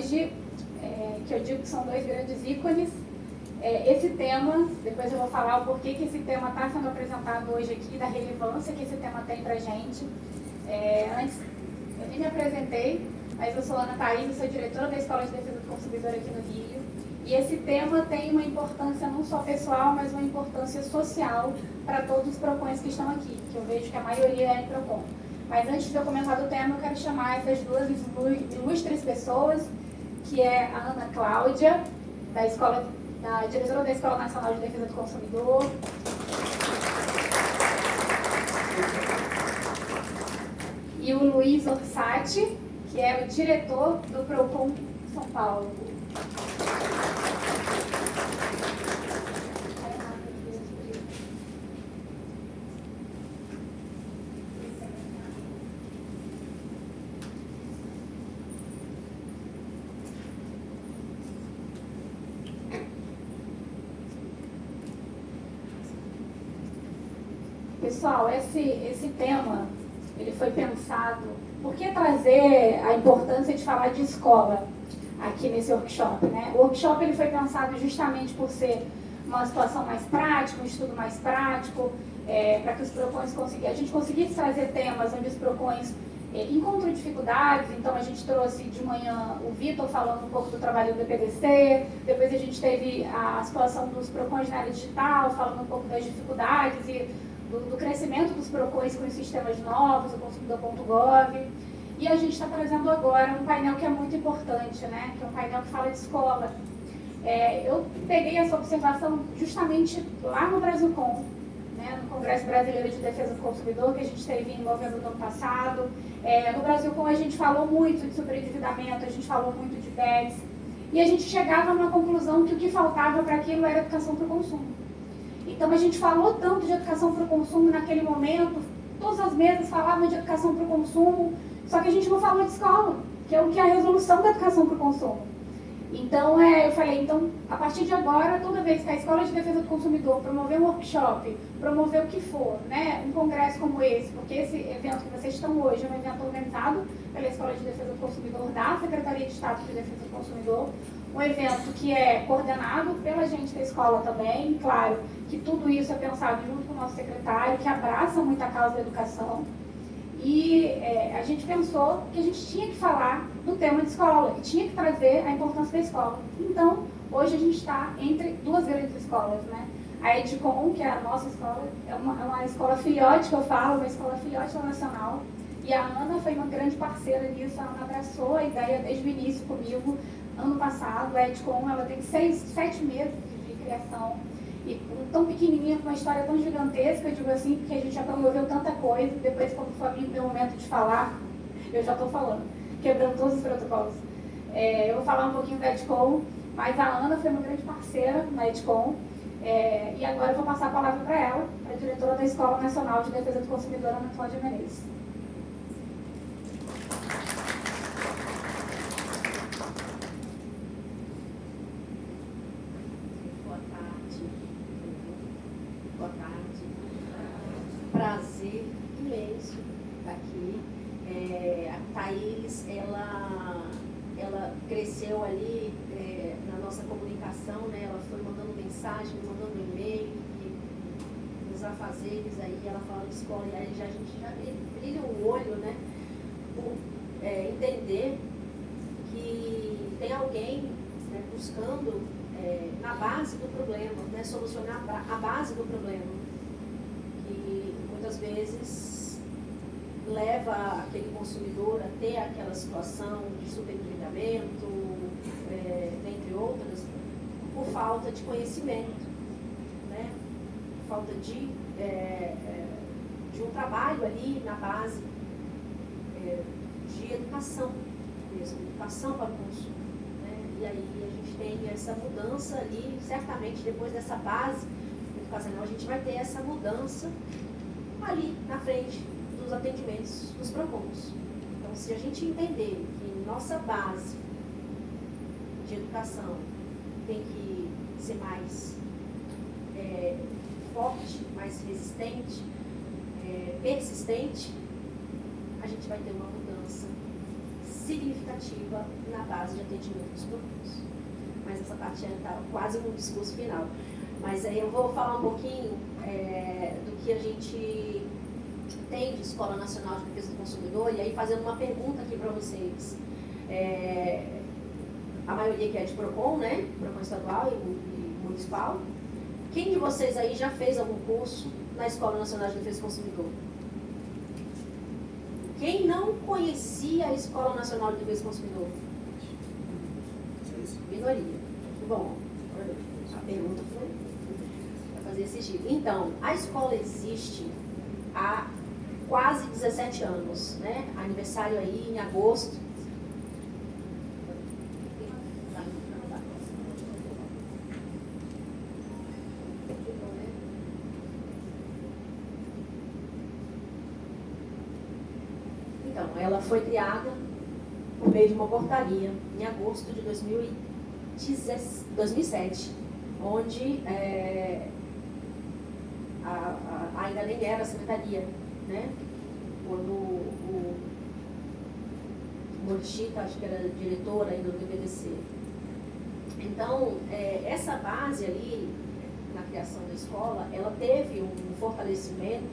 hoje, que eu digo que são dois grandes ícones. Esse tema, depois eu vou falar o porquê que esse tema está sendo apresentado hoje aqui, da relevância que esse tema tem para a gente. Antes, eu nem me apresentei, mas eu sou Ana Thaís, eu sou diretora da Escola de Defesa do Consumidor aqui no Rio. E esse tema tem uma importância não só pessoal, mas uma importância social para todos os PROCONs que estão aqui, que eu vejo que a maioria é em PROCON. Mas antes de eu comentar do tema, eu quero chamar essas duas ilustres pessoas, que é a Ana Cláudia, da diretora da Escola Nacional de Defesa do Consumidor. E o Luiz Orsatti, que é o diretor do PROCON São Paulo. Pessoal, esse tema, ele foi pensado, por que trazer a importância de falar de escola aqui nesse workshop, né? O workshop ele foi pensado justamente por ser uma situação mais prática, um estudo mais prático, para que os PROCONs a gente conseguisse trazer temas onde os PROCONs encontram dificuldades. Então a gente trouxe de manhã o Vitor falando um pouco do trabalho do EPDC, depois a gente teve a situação dos PROCONs na área digital, falando um pouco das dificuldades e do crescimento dos PROCONs com os sistemas novos, o consumidor.gov. E a gente está trazendo agora um painel que é muito importante, né? Que é um painel que fala de escola. Eu peguei essa observação justamente lá no Brasilcom, né? No Congresso Brasileiro de Defesa do Consumidor, que a gente teve em novembro do ano passado. No Brasilcom a gente falou muito de superendividamento, a gente falou muito de BEDS, e a gente chegava numa conclusão que o que faltava para aquilo era educação para o consumo. Então a gente falou tanto de educação para o consumo naquele momento, todas as mesas falavam de educação para o consumo, só que a gente não falou de escola, que é o que é a resolução da educação para o consumo. Então eu falei, então a partir de agora, toda vez que a Escola de Defesa do Consumidor promover um workshop, promover o que for, né, um congresso como esse, porque esse evento que vocês estão hoje é um evento organizado pela Escola de Defesa do Consumidor da Secretaria de Estado de Defesa do Consumidor, um evento que é coordenado pela gente da escola também, claro, que tudo isso é pensado junto com o nosso secretário, que abraça muito a causa da educação. E a gente pensou que a gente tinha que falar do tema de escola, e tinha que trazer a importância da escola. Então, hoje a gente está entre duas grandes escolas, né? A Edcom, que é a nossa escola, é uma escola filhote, que eu falo, uma escola filhote da Nacional. E a Ana foi uma grande parceira nisso, a Ana abraçou a ideia desde o início comigo. Ano passado, a Edcom, ela tem 7 meses de criação, e tão pequenininha, com uma história tão gigantesca, eu digo assim, porque a gente já promoveu tanta coisa. Depois, quando o Fabinho deu o momento de falar, eu já estou falando, quebrando todos os protocolos. Eu vou falar um pouquinho da Edcom, mas a Ana foi uma grande parceira na Edcom, e agora eu vou passar a palavra para ela, a diretora da Escola Nacional de Defesa do Consumidor, Ana Cláudia Menezes. Prazer imenso estar aqui. A Thaís, ela cresceu ali na nossa comunicação, né? Ela foi mandando mensagem, mandando e-mail, e nos afazeres aí, ela fala de escola, e aí a gente já brilha o olho, né? Por entender que tem alguém, né, buscando na base do problema, né? Solucionar a base do problema. Muitas vezes leva aquele consumidor a ter aquela situação de superendividamento, entre outras, por falta de conhecimento, né? Falta de um trabalho ali na base de educação mesmo, educação para o consumo, né? E aí a gente tem essa mudança ali, certamente depois dessa base educacional a gente vai ter essa mudança ali na frente dos atendimentos dos PROCONs. Então, se a gente entender que nossa base de educação tem que ser mais forte, mais resistente, persistente, a gente vai ter uma mudança significativa na base de atendimento dos produtos. Mas essa parte já está quase no discurso final. Mas aí eu vou falar um pouquinho do que a gente tem de Escola Nacional de Defesa do Consumidor, e aí fazendo uma pergunta aqui para vocês. A maioria que é de PROCON, né? PROCON estadual e municipal. Quem de vocês aí já fez algum curso na Escola Nacional de Defesa do Consumidor? Quem não conhecia a Escola Nacional de Defesa do Consumidor? Minoria. Bom, a pergunta foi para fazer esse giro. Então, a escola existe há quase 17 anos, né? Aniversário aí em agosto. Então, ela foi criada por meio de uma portaria em agosto de 2007, onde ainda nem era a secretaria, né? Quando o Morchita, acho que era diretor ainda do DPDC. Então, essa base ali, na criação da escola, ela teve um fortalecimento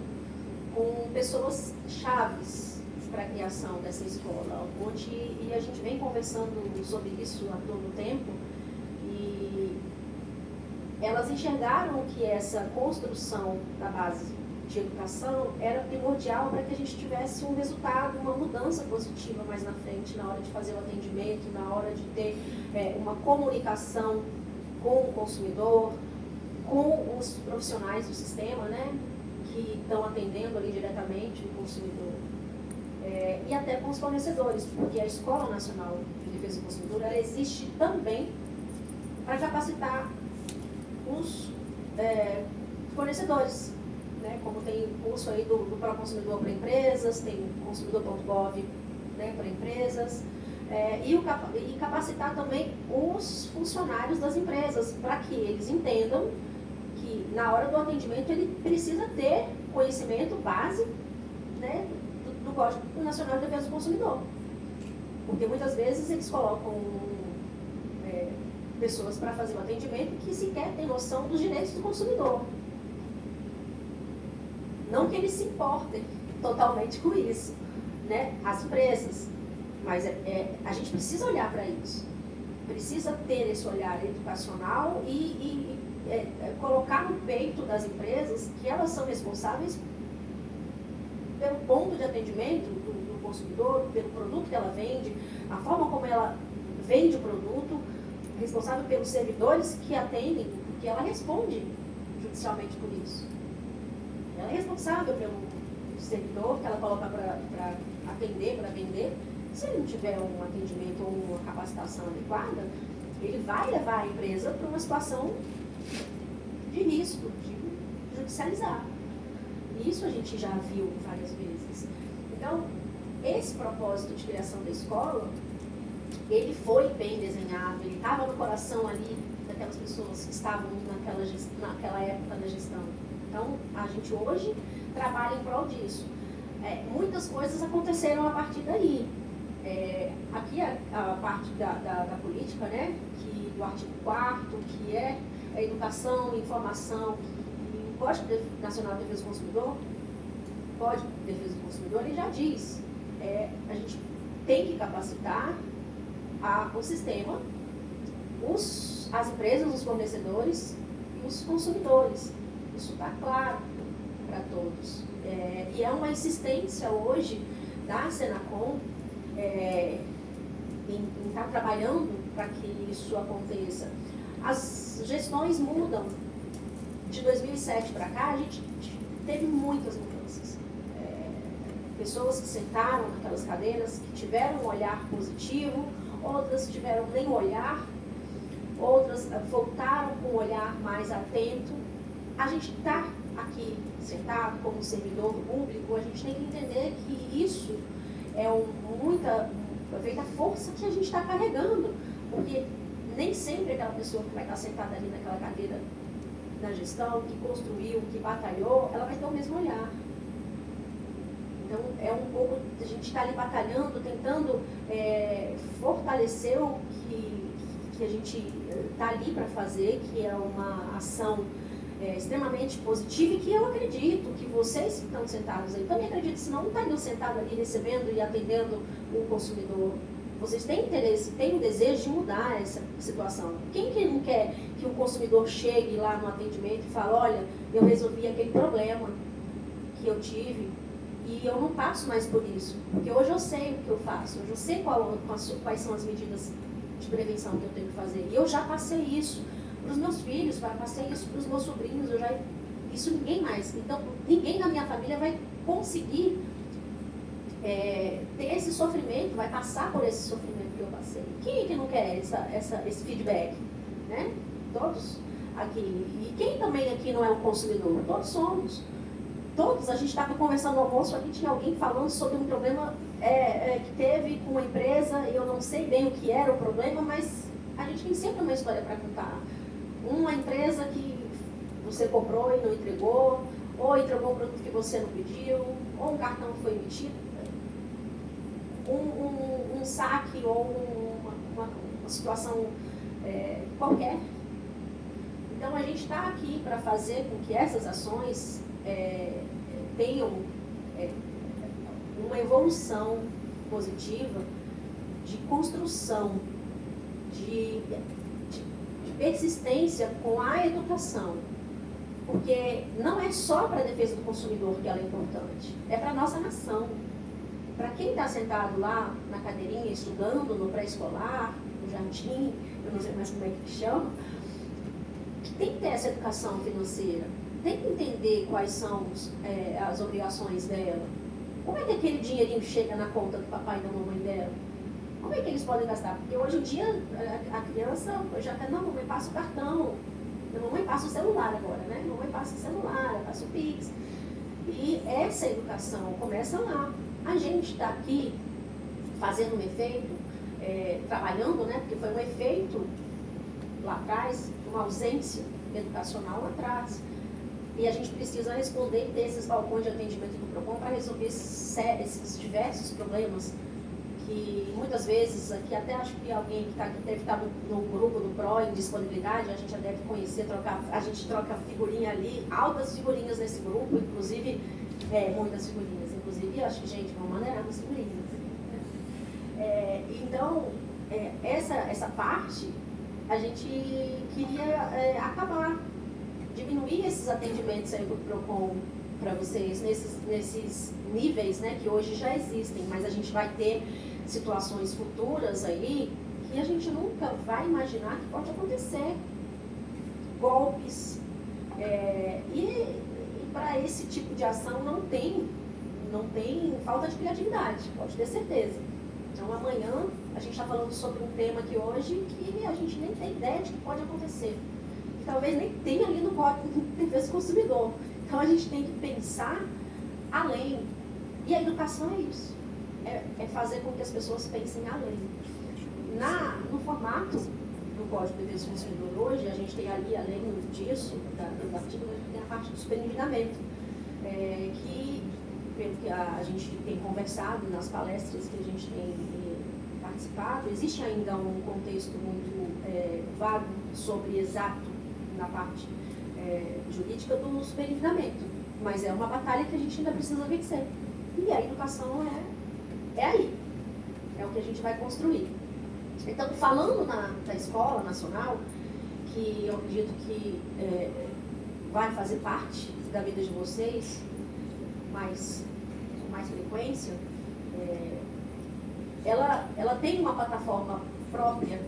com pessoas chaves para a criação dessa escola, e a gente vem conversando sobre isso há todo o tempo, e elas enxergaram que essa construção da base de educação era primordial para que a gente tivesse um resultado, uma mudança positiva mais na frente, na hora de fazer o atendimento, na hora de ter uma comunicação com o consumidor, com os profissionais do sistema, né, que estão atendendo ali diretamente o consumidor. E até com os fornecedores, porque a Escola Nacional de Defesa do Consumidor ela existe também para capacitar os fornecedores, né? Como tem curso aí do Proconsumidor para empresas, tem o consumidor.gov, né, para empresas, e capacitar também os funcionários das empresas, para que eles entendam que na hora do atendimento ele precisa ter conhecimento base, né, do Código Nacional de Defesa do Consumidor. Porque muitas vezes eles colocam pessoas para fazer o atendimento que sequer têm noção dos direitos do consumidor. Não que eles se importem totalmente com isso, né? As empresas. Mas a gente precisa olhar para isso. Precisa ter esse olhar educacional e colocar no peito das empresas que elas são responsáveis pelo ponto de atendimento do consumidor, pelo produto que ela vende, a forma como ela vende o produto, responsável pelos servidores que atendem, porque ela responde judicialmente por isso. Ela é responsável pelo servidor que ela coloca para atender, para vender. Se ele não tiver um atendimento ou uma capacitação adequada, ele vai levar a empresa para uma situação de risco, de judicializar. Isso a gente já viu várias vezes. Então, esse propósito de criação da escola, ele foi bem desenhado, ele estava no coração ali daquelas pessoas que estavam naquela época da gestão. Então, a gente hoje trabalha em prol disso. Muitas coisas aconteceram a partir daí. Aqui a parte da política, né, do artigo 4º, que é a educação, informação, o Código Nacional de Defesa do Consumidor, Código de Defesa do Consumidor, ele já diz, a gente tem que capacitar o sistema, as empresas, os fornecedores e os consumidores. Isso está claro para todos. E é uma insistência hoje da Senacom em estar trabalhando para que isso aconteça. As gestões mudam. De 2007 para cá, a gente teve muitas mudanças. Pessoas que sentaram naquelas cadeiras, que tiveram um olhar positivo, outras tiveram nem olhar, outras voltaram com um olhar mais atento. A gente está aqui sentado como servidor público, a gente tem que entender que isso é muita força que a gente está carregando, porque nem sempre aquela pessoa que vai estar sentada ali naquela cadeira na gestão, que construiu, que batalhou, ela vai ter o mesmo olhar. Então, é um pouco, a gente está ali batalhando, tentando fortalecer o que a gente está ali para fazer, que é uma ação extremamente positiva e que eu acredito que vocês que estão sentados aí, também acredito, senão não estariam sentados ali recebendo e atendendo o consumidor. Vocês têm interesse, têm o desejo de mudar essa situação. Quem que não quer que o consumidor chegue lá no atendimento e fale, olha, eu resolvi aquele problema que eu tive e eu não passo mais por isso, porque hoje eu sei o que eu faço, hoje eu sei quais são as medidas de prevenção que eu tenho que fazer. E eu já passei isso para os meus filhos, passei isso para os meus sobrinhos, isso ninguém mais. Então, ninguém na minha família vai conseguir ter esse sofrimento, vai passar por esse sofrimento que eu passei. Quem é que não quer esse feedback? Né? Todos aqui. E quem também aqui não é um consumidor? Todos somos. Todos, a gente estava conversando no almoço, aqui tinha alguém falando sobre um problema que teve com uma empresa, e eu não sei bem o que era o problema, mas a gente tem sempre uma história para contar. Uma empresa que você comprou e não entregou, ou entregou um produto que você não pediu, ou um cartão foi emitido, um saque ou uma situação qualquer. Então a gente está aqui para fazer com que essas ações tenham uma evolução positiva de construção, de persistência com a educação. Porque não é só para a defesa do consumidor que ela é importante, é para a nossa nação. Para quem está sentado lá na cadeirinha, estudando no pré-escolar, no jardim, eu não sei mais como é que chama, que tem que ter essa educação financeira, tem que entender quais são as obrigações dela. Como é que aquele dinheirinho chega na conta do papai e da mamãe dela? Como é que eles podem gastar? Porque hoje em dia a criança já quer, não, mamãe passa o cartão, mamãe passa o celular agora, né? Mamãe passa o celular, passa o Pix. E essa educação começa lá. A gente está aqui fazendo um efeito, trabalhando, né? Porque foi um efeito lá atrás, uma ausência educacional lá atrás. E a gente precisa responder e ter esses balcões de atendimento do PROCON para resolver esses diversos problemas que muitas vezes, aqui até acho que alguém que está aqui deve estar no grupo do PRO em disponibilidade, a gente já deve conhecer, a gente troca figurinha ali, altas figurinhas nesse grupo, inclusive muitas figurinhas, inclusive acho que, gente, vamos maneirar as figurinhas. Então, essa parte a gente queria acabar, diminuir esses atendimentos aí do PROCON para vocês, nesses níveis, né, que hoje já existem, mas a gente vai ter situações futuras aí que a gente nunca vai imaginar que pode acontecer. Golpes. E para esse tipo de ação não tem falta de criatividade, pode ter certeza. Então amanhã a gente está falando sobre um tema aqui hoje que a gente nem tem ideia de que pode acontecer. E talvez nem tenha ali no Código de Defesa do Consumidor. Então a gente tem que pensar além. E a educação é isso. É fazer com que as pessoas pensem além. No formato do Código de Defesa do Consumidor hoje, a gente tem ali, além disso, do artigo, a gente tem a parte do superendividamento, que, pelo que a gente tem conversado nas palestras que a gente tem participado, existe ainda um contexto muito vago sobre exato na parte jurídica do superendividamento, mas é uma batalha que a gente ainda precisa vencer. E a educação é aí, é o que a gente vai construir. Então, falando da Escola Nacional, que eu acredito que vai fazer parte da vida de vocês, com mais frequência, ela tem uma plataforma própria,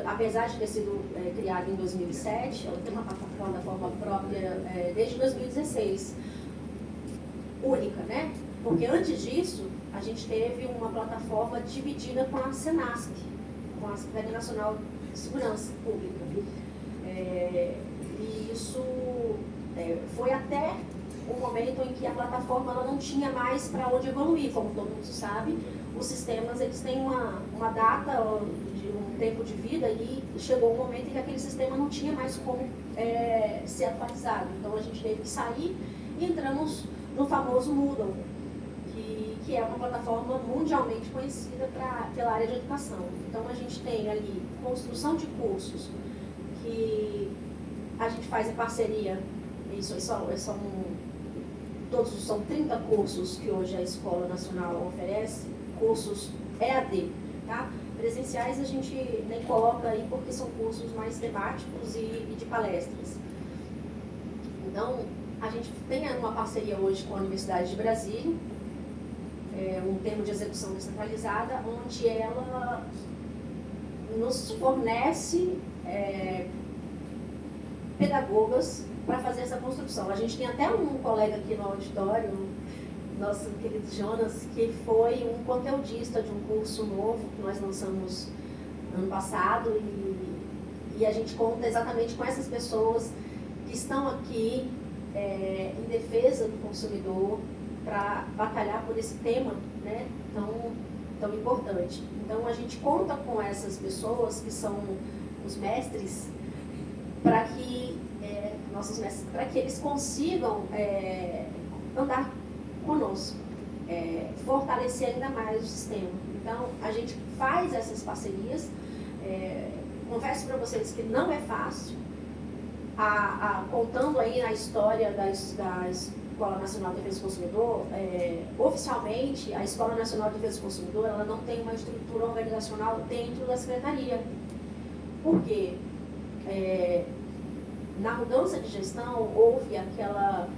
apesar de ter sido criada em 2007, ela tem uma plataforma própria desde 2016, única, né? Porque antes disso, a gente teve uma plataforma dividida com a Senasc, com a Secretaria Nacional de Segurança Pública. E isso foi até o momento em que a plataforma ela não tinha mais para onde evoluir. Como todo mundo sabe, os sistemas eles têm uma data de um tempo de vida e chegou um momento em que aquele sistema não tinha mais como ser atualizado. Então a gente teve que sair e entramos no famoso Moodle, que que é uma plataforma mundialmente conhecida pela área de educação. Então, a gente tem ali construção de cursos que a gente faz em parceria, são 30 cursos que hoje a Escola Nacional oferece, cursos EAD, tá? Presenciais a gente nem coloca aí porque são cursos mais temáticos e de palestras. Então, a gente tem uma parceria hoje com a Universidade de Brasília, um termo de execução descentralizada, onde ela nos fornece pedagogas para fazer essa construção. A gente tem até um colega aqui no auditório, nosso querido Jonas, que foi um conteudista de um curso novo que nós lançamos ano passado, e a gente conta exatamente com essas pessoas que estão aqui em defesa do consumidor, para batalhar por esse tema, né, tão importante. Então, a gente conta com essas pessoas que são os mestres, para que eles consigam andar conosco, fortalecer ainda mais o sistema. Então, a gente faz essas parcerias. Confesso para vocês que não é fácil. Contando aí a história da Escola Nacional de Defesa do Consumidor, oficialmente, a Escola Nacional de Defesa do Consumidor, ela não tem uma estrutura organizacional dentro da Secretaria. Por quê? Na mudança de gestão, houve aquela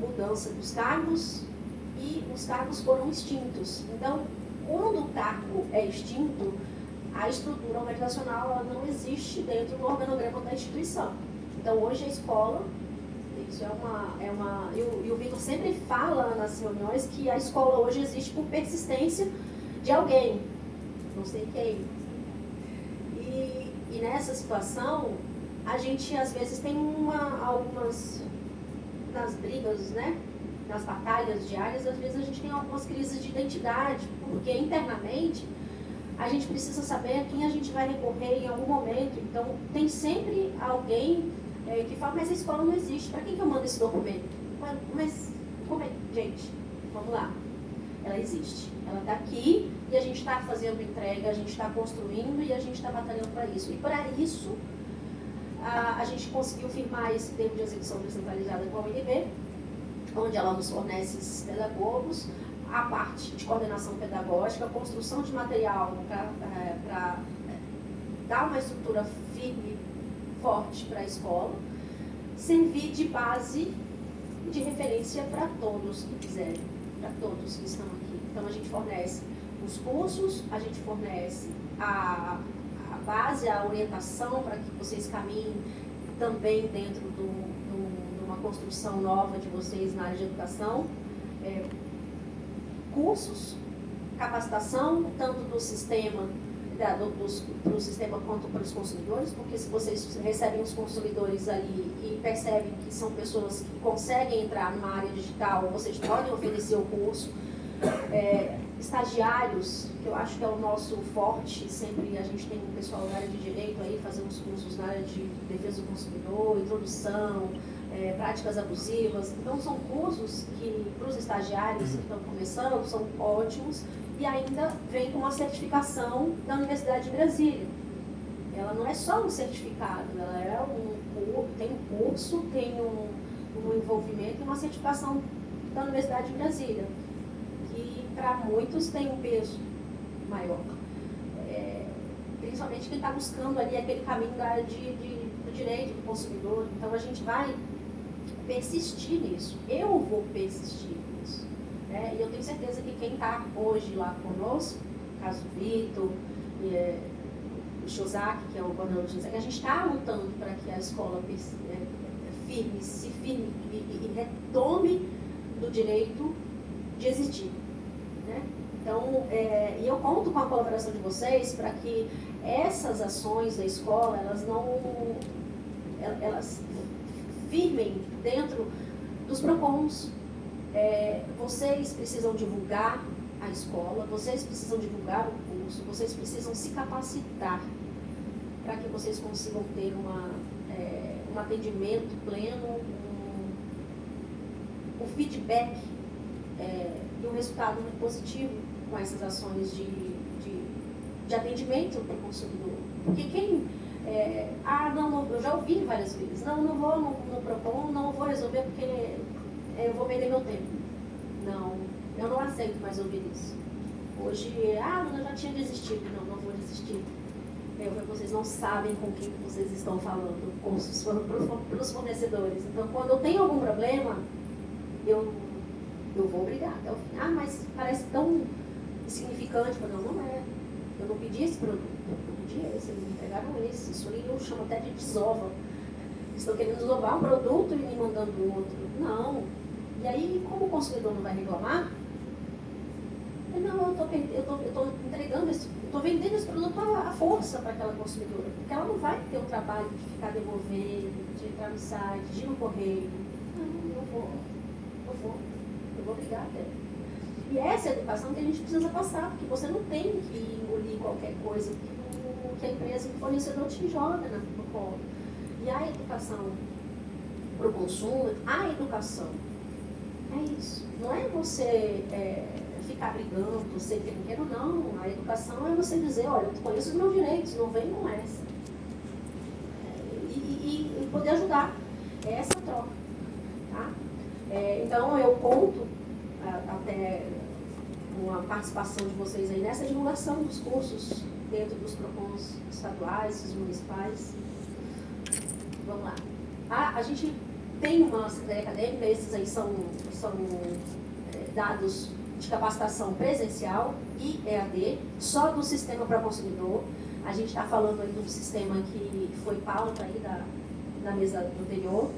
mudança dos cargos e os cargos foram extintos. Então, quando o cargo é extinto, a estrutura organizacional ela não existe dentro do organograma da instituição. Então, hoje a escola, isso e o Vitor sempre fala nas reuniões que a escola hoje existe por persistência de alguém, não sei quem. E nessa situação, a gente às vezes tem algumas, nas brigas, né, nas batalhas diárias, às vezes a gente tem algumas crises de identidade, porque internamente a gente precisa saber a quem a gente vai recorrer em algum momento. Então, tem sempre alguém que fala, mas a escola não existe, para quem que eu mando esse documento? Mas como é? Gente, vamos lá. Ela existe. Ela está aqui e a gente está fazendo entrega, a gente está construindo e a gente está batalhando para isso. E para isso, a gente conseguiu firmar esse termo de execução descentralizada com a UNB, onde ela nos fornece esses pedagogos, a parte de coordenação pedagógica, a construção de material para dar uma estrutura firme, forte para a escola, servir de base de referência para todos que quiserem, para todos que estão aqui. Então, a gente fornece os cursos, a gente fornece a base, a orientação para que vocês caminhem também dentro de uma construção nova de vocês na área de educação. Cursos, capacitação, tanto do sistema, para o sistema quanto para os consumidores, porque se vocês recebem os consumidores ali e percebem que são pessoas que conseguem entrar numa área digital, vocês podem oferecer o curso. Estagiários, que eu acho que é o nosso forte, sempre a gente tem um pessoal na área de direito aí fazendo os cursos na área de defesa do consumidor, introdução, práticas abusivas. Então, são cursos que, para os estagiários que estão começando, são ótimos e ainda vem com uma certificação da Universidade de Brasília. Ela não é só um certificado, ela tem um curso, tem um envolvimento e uma certificação da Universidade de Brasília, que para muitos tem um peso maior. Principalmente quem está buscando ali aquele caminho da área do direito do consumidor. Então, a gente vai persistir nisso. Eu vou persistir nisso. E eu tenho certeza que quem está hoje lá conosco, no caso do Vitor, o Shozak, que é o coordenador do Shozak, a gente está lutando para que a escola se firme e retome do direito de existir. Então, e eu conto com a colaboração de vocês para que essas ações da escola, elas firmem dentro dos PROCONs. Vocês precisam divulgar a escola, vocês precisam divulgar o curso, vocês precisam se capacitar para que vocês consigam ter um atendimento pleno, um feedback e um resultado muito positivo com essas ações de atendimento para o consumidor. Porque quem... não, eu já ouvi várias vezes, não vou, não proponho, não vou resolver porque eu vou perder meu tempo. Não, eu não aceito mais ouvir isso. Hoje, eu já tinha desistido. Não vou desistir. Vocês não sabem com quem vocês estão falando, para os fornecedores. Então, quando eu tenho algum problema, eu vou brigar até o fim. Mas parece tão insignificante. Não é. Eu não pedi esse produto, eu pedi esse, eles me entregaram esse. Isso aí eu chamo até de desova. Estão querendo desovar um produto e me mandando outro. Não. E aí, como o consumidor não vai reclamar, eu estou entregando, estou vendendo esse produto à força para aquela consumidora, porque ela não vai ter o trabalho de ficar devolvendo, de entrar no site, de ir no correio. Não, eu vou brigar até. E essa é a educação que a gente precisa passar, porque você não tem que engolir qualquer coisa que a empresa, que o fornecedor te joga no colo. E a educação para o consumo, a educação é isso. Não é você ficar brigando, ser trinqueiro, não. A educação é você dizer, olha, eu conheço os meus direitos, não vem com essa. E poder ajudar. É essa troca. Tá? Então, eu conto até com a participação de vocês aí nessa divulgação dos cursos dentro dos PROCONs estaduais, os municipais. Vamos lá. A gente tem uma secretaria acadêmica, esses aí são dados de capacitação presencial e EAD, só do sistema para consumidor. A gente está falando aí de um sistema que foi pauta aí da mesa anterior,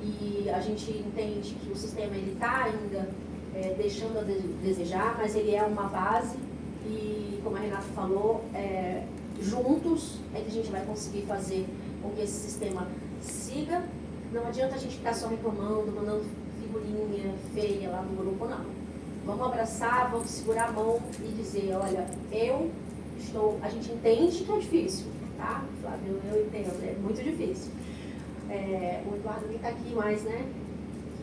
e a gente entende que o sistema está ainda deixando a desejar, mas ele é uma base e, como a Renata falou, juntos é que a gente vai conseguir fazer com que esse sistema siga. Não adianta a gente ficar só reclamando, mandando figurinha feia lá no grupo, não. Vamos abraçar, vamos segurar a mão e dizer, olha, a gente entende que é difícil, tá? Flávio, eu entendo, é muito difícil. O Eduardo nem está aqui mais, né?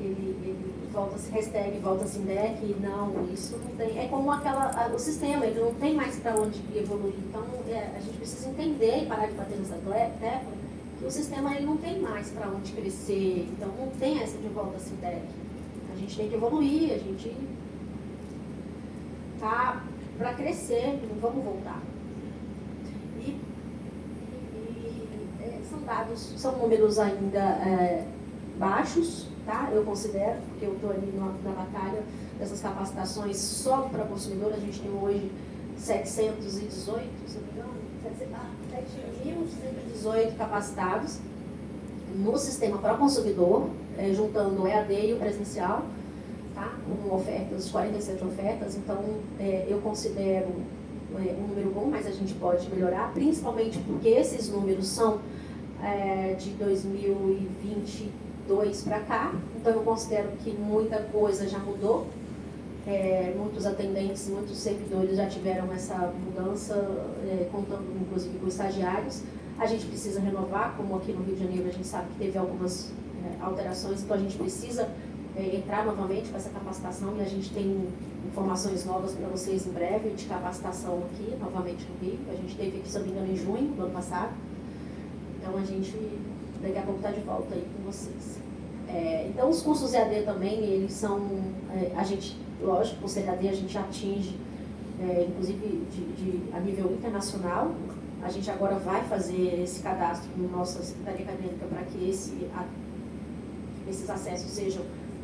Ele volta Sindec, não, isso não tem. É como o sistema, ele não tem mais para onde evoluir. Então, a gente precisa entender e parar de bater nessa tecla, que o sistema ele não tem mais para onde crescer. Então, não tem essa de volta Sindec. A gente tem que evoluir, a gente tá para crescer, não vamos voltar. São dados, são números ainda baixos, tá? Eu considero, porque eu estou ali na batalha dessas capacitações só para consumidor. A gente tem hoje 718, se não me engano, 7.118 capacitados no sistema para consumidor, juntando o EAD e o presencial, tá? Com ofertas, 47 ofertas. Então, eu considero um número bom, mas a gente pode melhorar, principalmente porque esses números são de 2022 para cá. Então, eu considero que muita coisa já mudou. Muitos atendentes, muitos servidores já tiveram essa mudança, contando inclusive com estagiários. A gente precisa renovar, como aqui no Rio de Janeiro a gente sabe que teve algumas alterações, então a gente precisa entrar novamente com essa capacitação, e a gente tem informações novas para vocês em breve de capacitação aqui, novamente no Rio. A gente teve aqui, se eu não me engano, em junho do ano passado. Então a gente daqui a pouco está de volta aí com vocês. Então os cursos EAD também, eles são, a gente, lógico, por ser EAD a gente atinge, inclusive a nível internacional. A gente agora vai fazer esse cadastro na nossa secretaria acadêmica para que esses acessos sejam,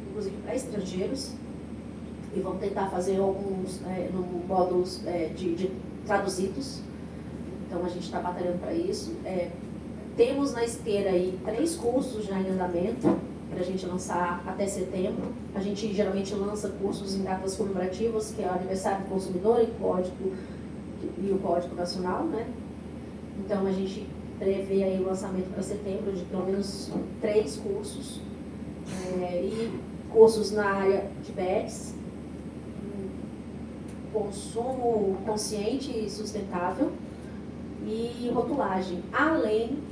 inclusive, para estrangeiros, e vamos tentar fazer alguns módulos de traduzidos. Então a gente está batalhando para isso. Temos na esteira aí 3 cursos já em andamento para a gente lançar até setembro. A gente geralmente lança cursos em datas comemorativas, que é o aniversário do consumidor e o Código Nacional, né? Então a gente prevê aí o lançamento para setembro de pelo menos 3 cursos, e cursos na área de BEDS, consumo consciente e sustentável, e rotulagem, além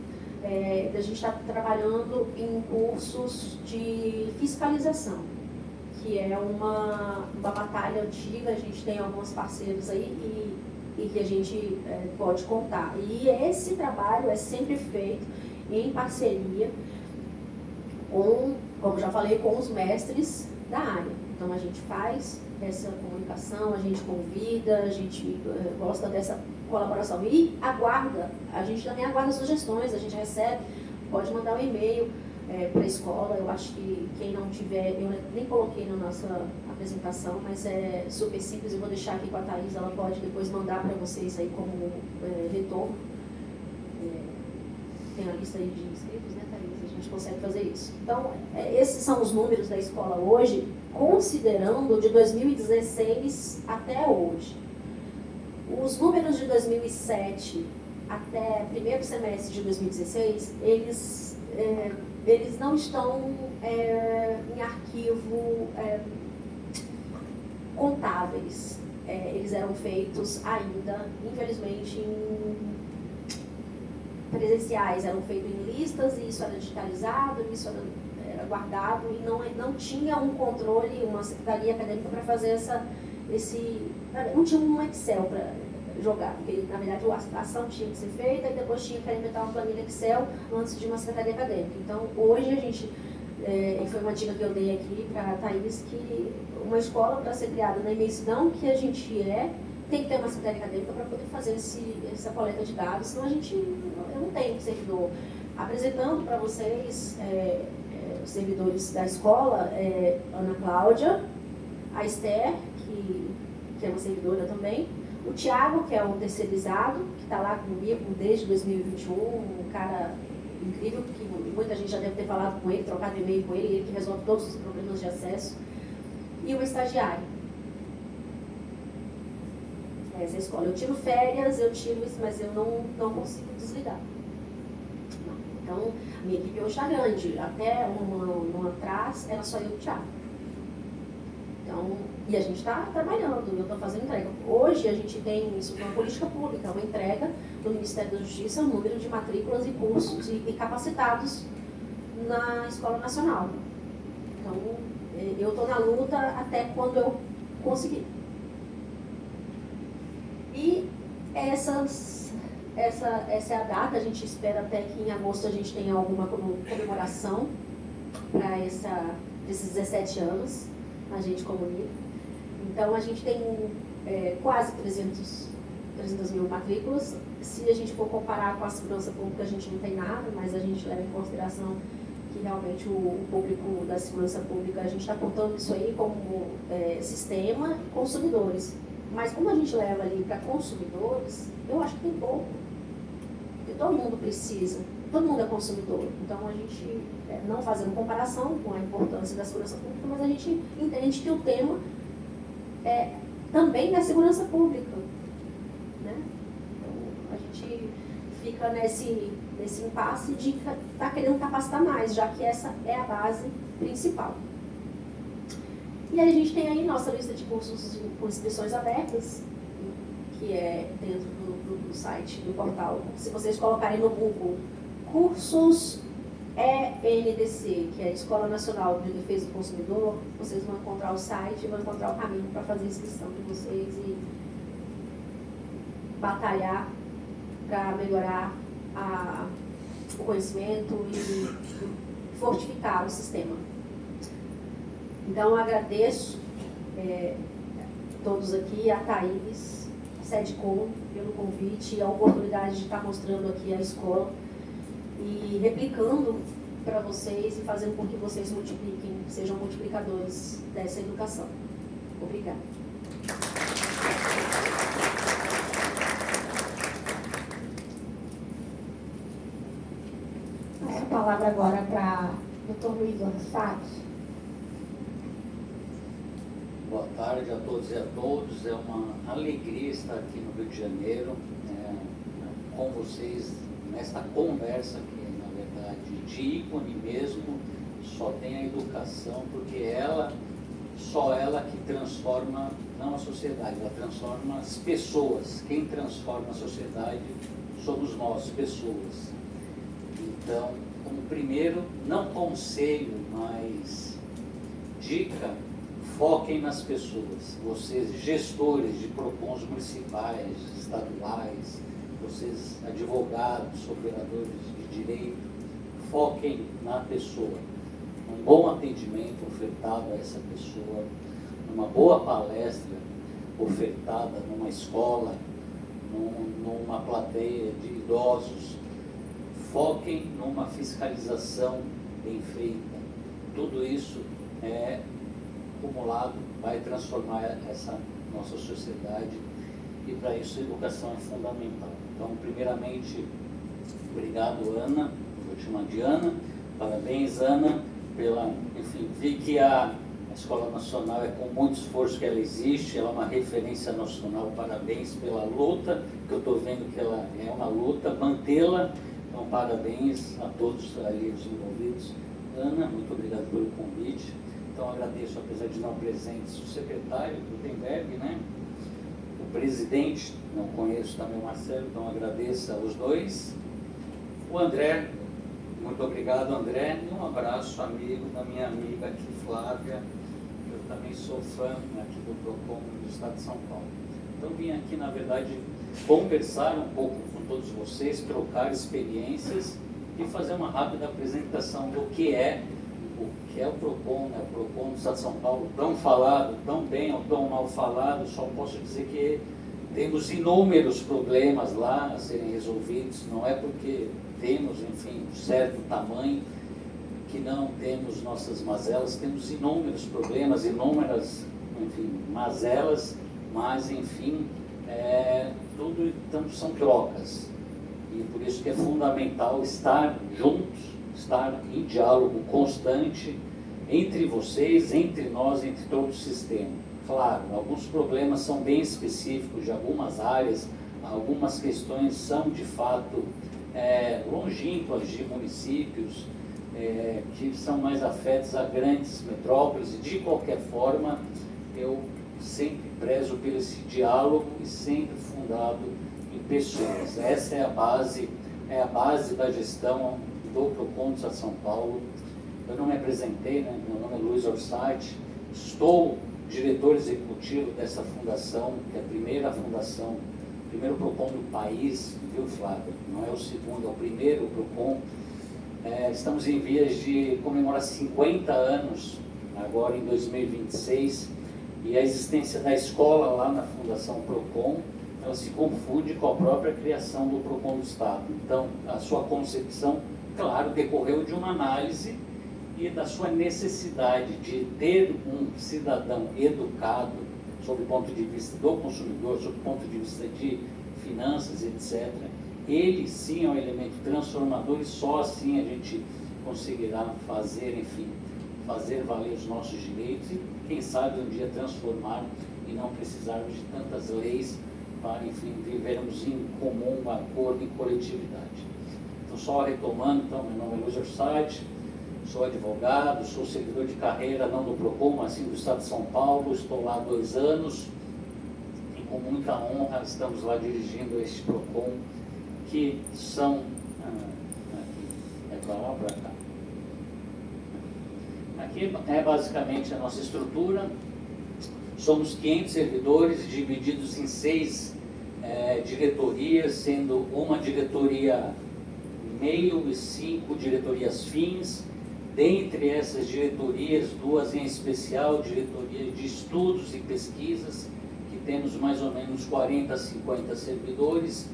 da gente estar trabalhando em cursos de fiscalização, que é uma batalha antiga, a gente tem alguns parceiros aí e que a gente pode contar. E esse trabalho é sempre feito em parceria com, como já falei, com os mestres da área. Então a gente faz essa comunicação, a gente convida, a gente gosta dessa colaboração e aguarda, a gente também aguarda sugestões, a gente recebe, pode mandar um e-mail para a escola. Eu acho que quem não tiver, eu nem coloquei na nossa apresentação, mas é super simples, eu vou deixar aqui com a Thaís, ela pode depois mandar para vocês aí como retorno. Tem a lista aí de inscritos, né, Thaís? A gente consegue fazer isso. Então, esses são os números da escola hoje, considerando de 2016 até hoje. Os números de 2007 até primeiro semestre de 2016, eles não estão em arquivo contáveis. Eles eram feitos ainda, infelizmente, em presenciais, eram feitos em listas e isso era digitalizado, isso era guardado e não tinha um controle, uma secretaria acadêmica para fazer não tinha um Excel para jogar, porque na verdade a ação tinha que ser feita e depois tinha que alimentar uma planilha Excel antes de uma secretaria acadêmica. Então hoje a gente, e foi uma dica que eu dei aqui para a Thaís, que uma escola para ser criada na imensidão que a gente tem que ter uma secretaria acadêmica para poder fazer essa coleta de dados, senão eu não tenho um servidor. Apresentando para vocês os servidores da escola, Ana Cláudia, a Esther, que é uma servidora também, o Tiago, que é um terceirizado, que está lá comigo desde 2021, um cara incrível, que muita gente já deve ter falado com ele, trocado e-mail com ele que resolve todos os problemas de acesso, e o estagiário. Essa escola. Eu tiro férias, mas eu não consigo desligar. Então, a minha equipe hoje está grande. Até um ano atrás, era só eu e o Thiago. Então, e a gente está trabalhando, eu estou fazendo entrega. Hoje, a gente tem isso uma política pública, uma entrega do Ministério da Justiça, um número de matrículas e cursos e capacitados na Escola Nacional. Então, eu estou na luta até quando eu conseguir. E essa é a data, a gente espera até que em agosto a gente tenha alguma comemoração para esses 17 anos, a gente comunica. Então a gente tem quase 300 mil matrículas. Se a gente for comparar com a segurança pública, a gente não tem nada, mas a gente leva em consideração que realmente o público da segurança pública, a gente está contando isso aí como sistema e consumidores. Mas como a gente leva ali para consumidores, eu acho que tem pouco. Porque todo mundo precisa, todo mundo é consumidor. Então a gente, não fazendo comparação com a importância da segurança pública, mas a gente entende que o tema é também da segurança pública. Né? Então a gente fica nesse impasse de estar querendo capacitar mais, já que essa é a base principal. E aí a gente tem aí nossa lista de cursos com inscrições abertas, que é dentro do site, do portal. Se vocês colocarem no Google cursos ENDC, que é a Escola Nacional de Defesa do Consumidor, vocês vão encontrar o site e vão encontrar o caminho para fazer a inscrição de vocês e batalhar para melhorar o conhecimento e fortificar o sistema. Então, eu agradeço todos aqui, a Thaís, a SEDCOM, pelo convite e a oportunidade de estar mostrando aqui a escola e replicando para vocês e fazendo com que vocês multipliquem, sejam multiplicadores dessa educação. Obrigada. Passo a palavra agora para o Dr. Luiz Orsato. Boa tarde a todos e a todos. É uma alegria estar aqui no Rio de Janeiro com vocês nesta conversa que, na verdade, de ícone mesmo, só tem a educação, porque só ela que transforma, não a sociedade, ela transforma as pessoas. Quem transforma a sociedade somos nós, pessoas. Então, como primeiro, não conselho, mas dica, foquem nas pessoas. Vocês, gestores de PROCONs municipais, estaduais, vocês, advogados, operadores de direito, foquem na pessoa. Um bom atendimento ofertado a essa pessoa, uma boa palestra ofertada numa escola, numa plateia de idosos. Foquem numa fiscalização bem feita. Tudo isso acumulado vai transformar essa nossa sociedade, e para isso a educação é fundamental. Então, primeiramente, obrigado, Ana, vou te chamar de Ana, parabéns, Ana, enfim, vi que a Escola Nacional é com muito esforço que ela existe, ela é uma referência nacional, parabéns pela luta, que eu estou vendo que ela é uma luta, mantê-la, então parabéns a todos ali os envolvidos. Ana, muito obrigado pelo convite. Então agradeço, apesar de não presentes, o secretário Gutenberg, né? O presidente, não conheço também o Marcelo, então agradeço aos dois. O André, muito obrigado, André, e um abraço amigo da minha amiga aqui, Flávia. Eu também sou fã aqui do PROCON do Estado de São Paulo. Então vim aqui, na verdade, conversar um pouco com todos vocês, trocar experiências e fazer uma rápida apresentação do que é o PROCON, né? O PROCON do Estado de São Paulo, tão falado, tão bem ou tão mal falado. Só posso dizer que temos inúmeros problemas lá a serem resolvidos, não é porque temos, enfim, um certo tamanho que não temos nossas mazelas, temos inúmeros problemas, inúmeras, enfim, mazelas, mas, enfim, tudo então, são trocas, e por isso que é fundamental estar juntos, estar em diálogo constante entre vocês, entre nós, entre todo o sistema. Claro, alguns problemas são bem específicos de algumas áreas, algumas questões são de fato longínquas de municípios que são mais afetos a grandes metrópoles, e de qualquer forma eu sempre prezo por esse diálogo e sempre fundado em pessoas. Essa é a base da gestão do PROCON do Estado de São Paulo. Eu não me apresentei, né? Meu nome é Luiz Orsatti, estou diretor executivo dessa fundação, que é a primeira fundação, o primeiro PROCON do país, viu, Flávio? Não é o segundo, é o primeiro PROCON. Estamos em vias de comemorar 50 anos, agora em 2026, e a existência da escola lá na Fundação PROCON, ela se confunde com a própria criação do PROCON do Estado. Então, a sua concepção, claro, decorreu de uma análise e da sua necessidade de ter um cidadão educado, sob o ponto de vista do consumidor, sob o ponto de vista de finanças, etc. Ele sim é um elemento transformador, e só assim a gente conseguirá fazer, enfim, fazer valer os nossos direitos e, quem sabe, um dia transformar e não precisarmos de tantas leis para, enfim, vivermos em comum acordo e coletividade. Então, só retomando, então, meu nome é Luiz Orsatti, sou advogado, sou servidor de carreira, não do PROCON, mas sim do Estado de São Paulo, estou lá há 2 anos, e com muita honra estamos lá dirigindo este PROCON, que são, para lá ou para cá? Aqui é basicamente a nossa estrutura. Somos 500 servidores divididos em 6 diretorias, sendo uma diretoria meio e 5 diretorias fins. Dentre essas diretorias, 2 em especial, diretoria de estudos e pesquisas, que temos mais ou menos 40 a 50 servidores,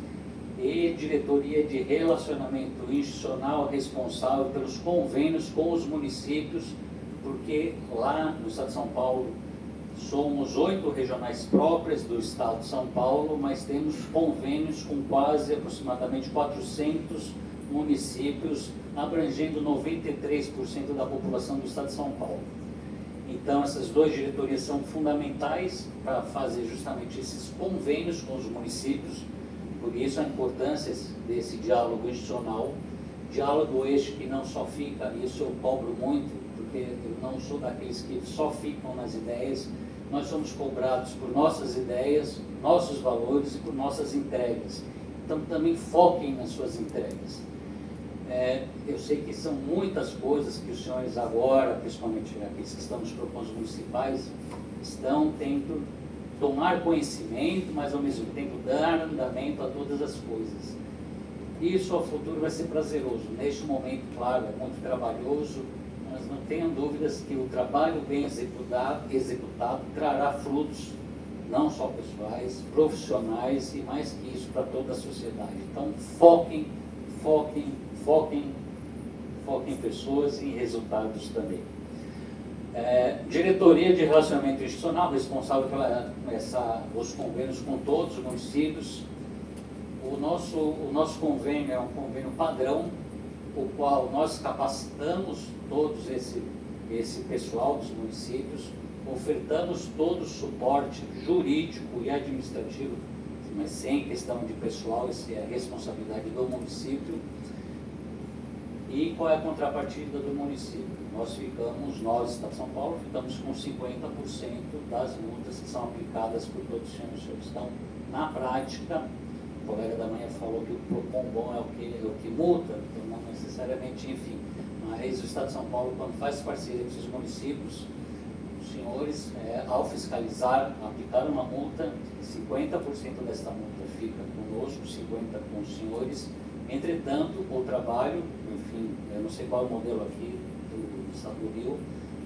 e diretoria de relacionamento institucional, responsável pelos convênios com os municípios, porque lá no Estado de São Paulo somos 8 regionais próprias do Estado de São Paulo, mas temos convênios com quase aproximadamente 400 municípios, abrangendo 93% da população do Estado de São Paulo. Então, essas 2 diretorias são fundamentais para fazer justamente esses convênios com os municípios. Por isso a importância desse diálogo institucional, diálogo este que não só fica, isso eu cobro muito, porque eu não sou daqueles que só ficam nas ideias. Nós somos cobrados por nossas ideias, nossos valores e por nossas entregas. Então também foquem nas suas entregas. Eu sei que são muitas coisas que os senhores agora, principalmente aqueles que estão nos propósitos municipais, estão tendo tomar conhecimento, mas ao mesmo tempo dar andamento a todas as coisas. Isso ao futuro vai ser prazeroso. Neste momento, claro, é muito trabalhoso, mas não tenham dúvidas que o trabalho bem executado trará frutos, não só pessoais, profissionais e mais que isso para toda a sociedade. Então foquem em pessoas e em resultados também. Diretoria de Relacionamento Institucional, responsável os convênios com todos os municípios. O nosso convênio é um convênio padrão, o qual nós capacitamos todos esse pessoal dos municípios, ofertamos todo o suporte jurídico e administrativo, mas sem questão de pessoal, isso é a responsabilidade do município. E qual é a contrapartida do município? Nós, Estado de São Paulo, ficamos com 50% das multas que são aplicadas por todos os senhores. Então, na prática, o colega da manhã falou que o PROCON bom é o que multa, então não necessariamente, enfim. Mas o Estado de São Paulo, quando faz parceria com esses municípios, os senhores, ao fiscalizar, aplicar uma multa, 50% desta multa fica conosco, 50% com os senhores. Entretanto, o trabalho, enfim, eu não sei qual é o modelo aqui do Estado do Rio,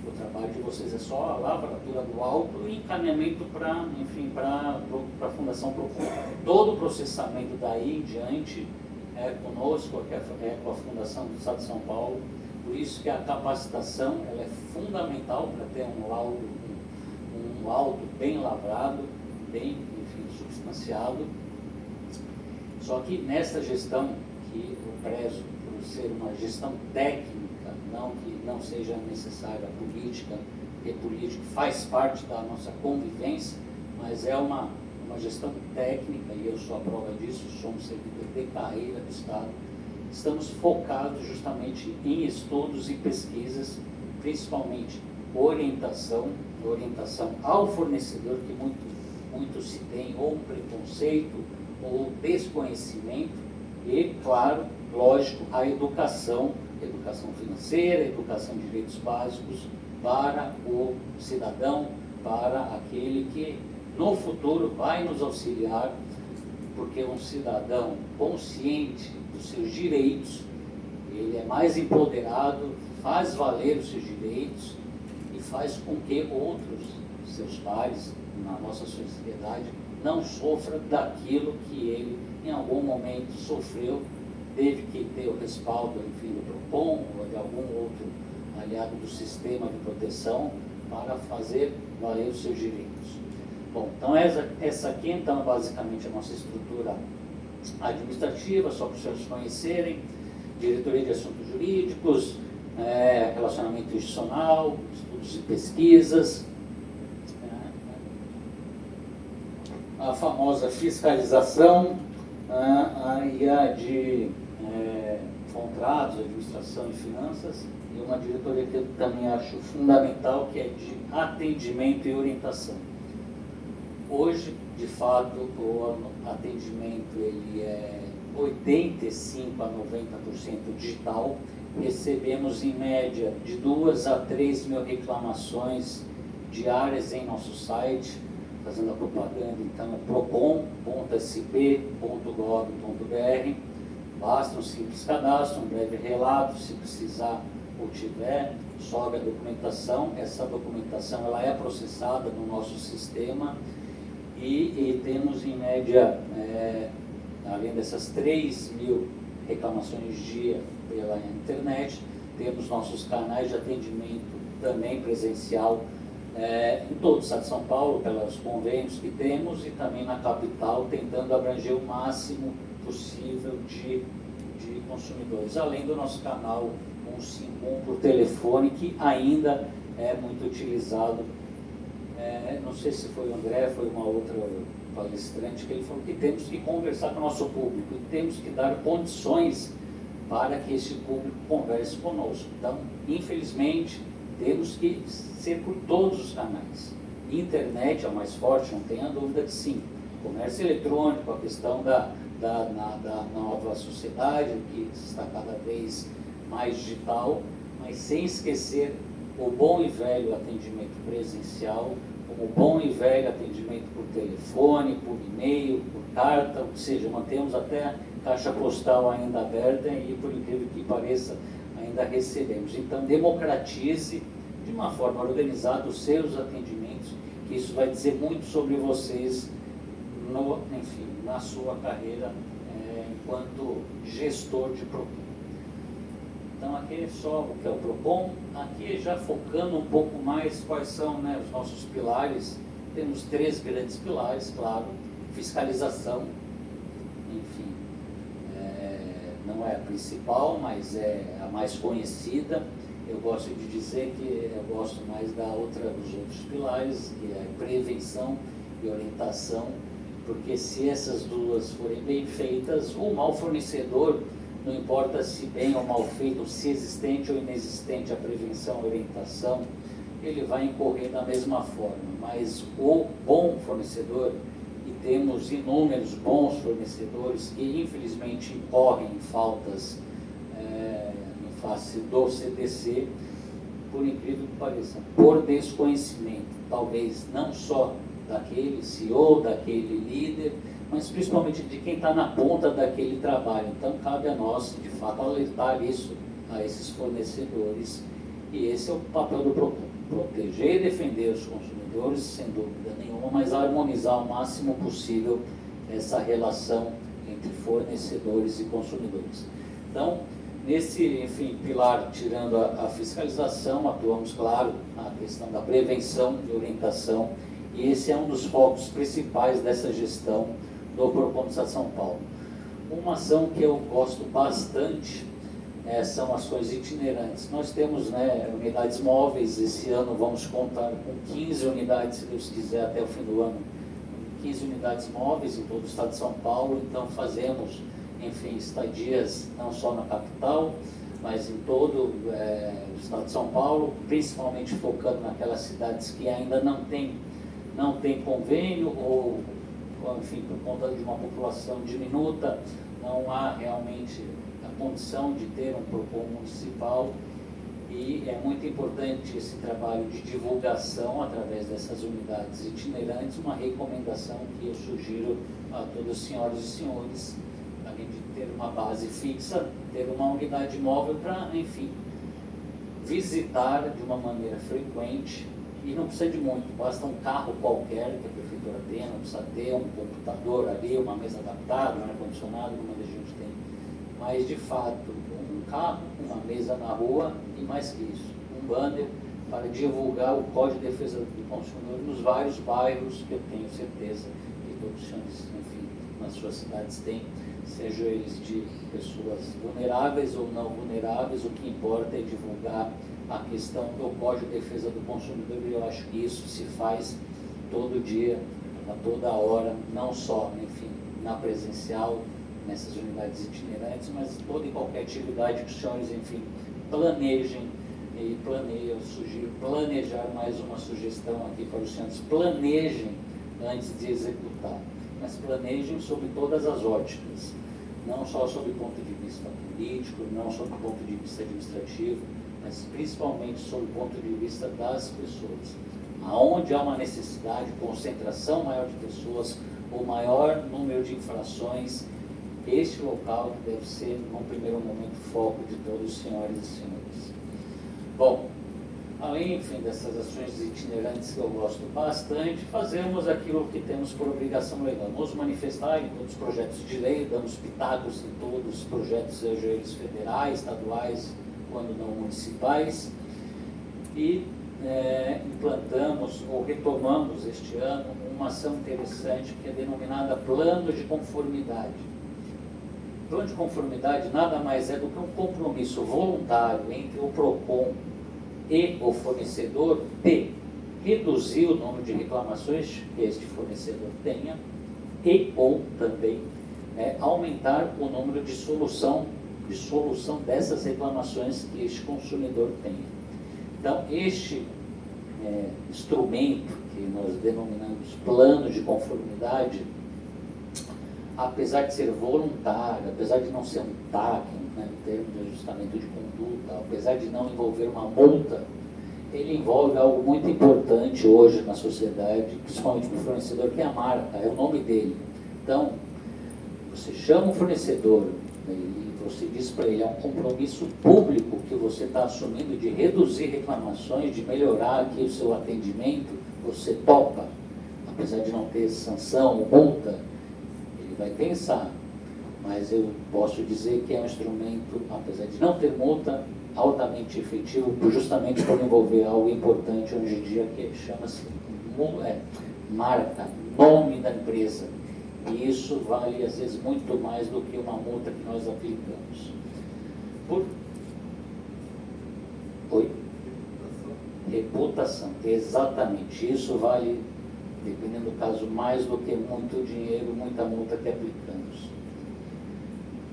o trabalho de vocês é só a lavratura do auto e encaminhamento para a Fundação PROCON. Todo o processamento daí em diante é conosco, é com a Fundação do Estado de São Paulo. Por isso que a capacitação ela é fundamental para ter um laudo bem lavrado, bem, enfim, substanciado. Só que nessa gestão, que eu prezo por ser uma gestão técnica, não que não seja necessária a política, porque política faz parte da nossa convivência, mas é uma gestão técnica, e eu sou a prova disso, somos servidor de carreira do Estado. Estamos focados justamente em estudos e pesquisas, principalmente orientação ao fornecedor, que muito se tem ou preconceito ou desconhecimento, e, claro, lógico, a educação financeira, educação de direitos básicos para o cidadão, para aquele que no futuro vai nos auxiliar, porque um cidadão consciente dos seus direitos, ele é mais empoderado, faz valer os seus direitos e faz com que outros, seus pares, na nossa sociedade, não sofra daquilo que ele em algum momento sofreu, teve que ter o respaldo, enfim, do PROCON ou de algum outro aliado do sistema de proteção para fazer valer os seus direitos. Bom, então essa aqui então é basicamente a nossa estrutura administrativa, só para os senhores conhecerem. Diretoria de Assuntos Jurídicos, Relacionamento Institucional, Estudos e Pesquisas, a famosa fiscalização, e a de contratos, administração e finanças, e uma diretoria que eu também acho fundamental, que é de atendimento e orientação. Hoje, de fato, o atendimento ele é 85% a 90% digital. Recebemos em média de 2 a 3 mil reclamações diárias em nosso site, fazendo a propaganda, então é procon.sp.gov.br. Basta um simples cadastro, um breve relato, se precisar ou tiver, sobe a documentação. Essa documentação ela é processada no nosso sistema e temos em média, além dessas 3 mil reclamações dia pela internet, temos nossos canais de atendimento também presencial em todo o Estado de São Paulo, pelos convênios que temos, e também na capital, tentando abranger o máximo possível de consumidores, além do nosso canal 151 por telefone, que ainda é muito utilizado. Não sei se foi o André, foi uma outra palestrante, que ele falou que temos que conversar com o nosso público, temos que dar condições para que esse público converse conosco. Então, infelizmente, temos que ser por todos os canais. Internet é o mais forte, não tenha dúvida que sim. Comércio eletrônico, a questão da nova sociedade, que está cada vez mais digital, mas sem esquecer o bom e velho atendimento presencial, como o bom e velho atendimento por telefone, por e-mail, por carta, ou seja, mantemos até a caixa postal ainda aberta e, por incrível que pareça, ainda recebemos. Então, democratize de uma forma organizada os seus atendimentos, que isso vai dizer muito sobre vocês, enfim, na sua carreira enquanto gestor de PROCON. Então, aqui é só o que é o PROCON. Aqui, já focando um pouco mais quais são, né, os nossos pilares. Temos 3 grandes pilares, claro. Fiscalização, enfim, não é a principal, mas é a mais conhecida. Eu gosto de dizer que eu gosto mais dos outros pilares, que é prevenção e orientação, porque se essas duas forem bem feitas, o mau fornecedor, não importa se bem ou mal feito, se existente ou inexistente a prevenção e orientação, ele vai incorrer da mesma forma. Mas o bom fornecedor, e temos inúmeros bons fornecedores que infelizmente incorrem em faltas em face do CDC, por incrível que pareça, por desconhecimento, talvez não só daquele CEO, daquele líder, mas principalmente de quem está na ponta daquele trabalho. Então, cabe a nós, de fato, alertar isso a esses fornecedores. E esse é o papel do PROCON: proteger e defender os consumidores, sem dúvida nenhuma, mas harmonizar o máximo possível essa relação entre fornecedores e consumidores. Então, nesse, enfim, pilar, tirando a fiscalização, atuamos, claro, na questão da prevenção e orientação, e esse é um dos focos principais dessa gestão do PROCON do Estado de São Paulo. Uma ação que eu gosto bastante são ações itinerantes. Nós temos, né, unidades móveis. Esse ano vamos contar com 15 unidades, se Deus quiser, até o fim do ano. 15 unidades móveis em todo o Estado de São Paulo. Então fazemos, enfim, estadias não só na capital, mas em todo o Estado de São Paulo, principalmente focando naquelas cidades que ainda não tem convênio, ou enfim, por conta de uma população diminuta, não há realmente a condição de ter um PROCON municipal. E é muito importante esse trabalho de divulgação através dessas unidades itinerantes. Uma recomendação que eu sugiro a todos os senhoras e senhores, além de ter uma base fixa, ter uma unidade móvel para, enfim, visitar de uma maneira frequente. E não precisa de muito, basta um carro qualquer que a prefeitura tenha, não precisa ter um computador ali, uma mesa adaptada, um ar-condicionado, como a gente tem. Mas, de fato, um carro, uma mesa na rua e, mais que isso, um banner para divulgar o Código de Defesa do Consumidor nos vários bairros que eu tenho certeza que todos os senhores, enfim, nas suas cidades têm, sejam eles de pessoas vulneráveis ou não vulneráveis. O que importa é divulgar a questão do Código de Defesa do Consumidor, e eu acho que isso se faz todo dia, a toda hora, não só, enfim, na presencial, nessas unidades itinerantes, mas toda e qualquer atividade que os senhores, enfim, planejem. E eu sugiro planejar, mais uma sugestão aqui para os senhores: planejem antes de executar, mas planejem sobre todas as óticas, não só sob o ponto de vista político, não sob o ponto de vista administrativo, mas principalmente sob o ponto de vista das pessoas. Aonde há uma necessidade, concentração maior de pessoas, ou maior número de infrações, este local deve ser, num primeiro momento, foco de todos os senhores e senhores. Bom, além, enfim, dessas ações itinerantes que eu gosto bastante, fazemos aquilo que temos por obrigação legal: nos manifestar em todos os projetos de lei, damos pitacos em todos os projetos, sejam eles federais, estaduais, quando não municipais, e implantamos ou retomamos este ano uma ação interessante que é denominada Plano de Conformidade. Plano de conformidade nada mais é do que um compromisso voluntário entre o PROCON e o fornecedor de reduzir o número de reclamações que este fornecedor tenha e ou também aumentar o número de solução dessas reclamações que este consumidor tenha. Então, este instrumento que nós denominamos plano de conformidade, apesar de ser voluntário, apesar de não ser um TAC, um né, no termo de ajustamento de conduta, apesar de não envolver uma multa, ele envolve algo muito importante hoje na sociedade, principalmente para o fornecedor, que é a marca, é o nome dele. Então, você chama o fornecedor, né, e você diz para ele, é um compromisso público que você está assumindo de reduzir reclamações, de melhorar aqui o seu atendimento, você topa, apesar de não ter sanção ou multa, ele vai pensar. Mas eu posso dizer que é um instrumento, apesar de não ter multa, altamente efetivo, justamente por envolver algo importante hoje em dia, que chama-se marca, nome da empresa. E isso vale, às vezes, muito mais do que uma multa que nós aplicamos. Oi? Reputação. Exatamente. Isso vale, dependendo do caso, mais do que muito dinheiro, muita multa que aplicamos.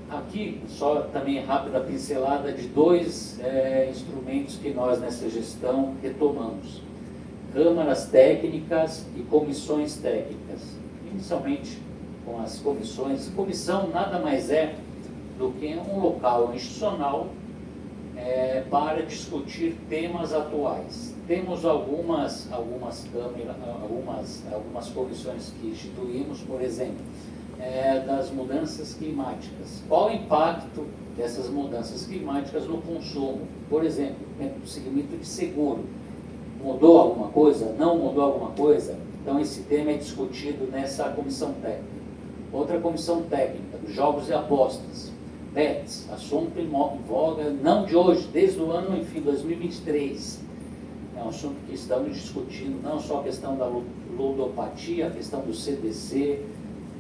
Aqui, só também rápida pincelada de dois instrumentos que nós nessa gestão retomamos. Câmaras técnicas e comissões técnicas. Inicialmente com as comissões. Comissão nada mais é do que um local institucional para discutir temas atuais. Temos algumas câmaras, algumas comissões que instituímos, por exemplo, das mudanças climáticas. Qual o impacto dessas mudanças climáticas no consumo? Por exemplo, no segmento de seguro. Mudou alguma coisa? Não mudou alguma coisa? Então esse tema é discutido nessa comissão técnica. Outra comissão técnica, dos jogos e apostas. BETS, assunto em voga, não de hoje, desde o ano, enfim, 2023. É um assunto que estamos discutindo, não só a questão da ludopatia, a questão do CDC,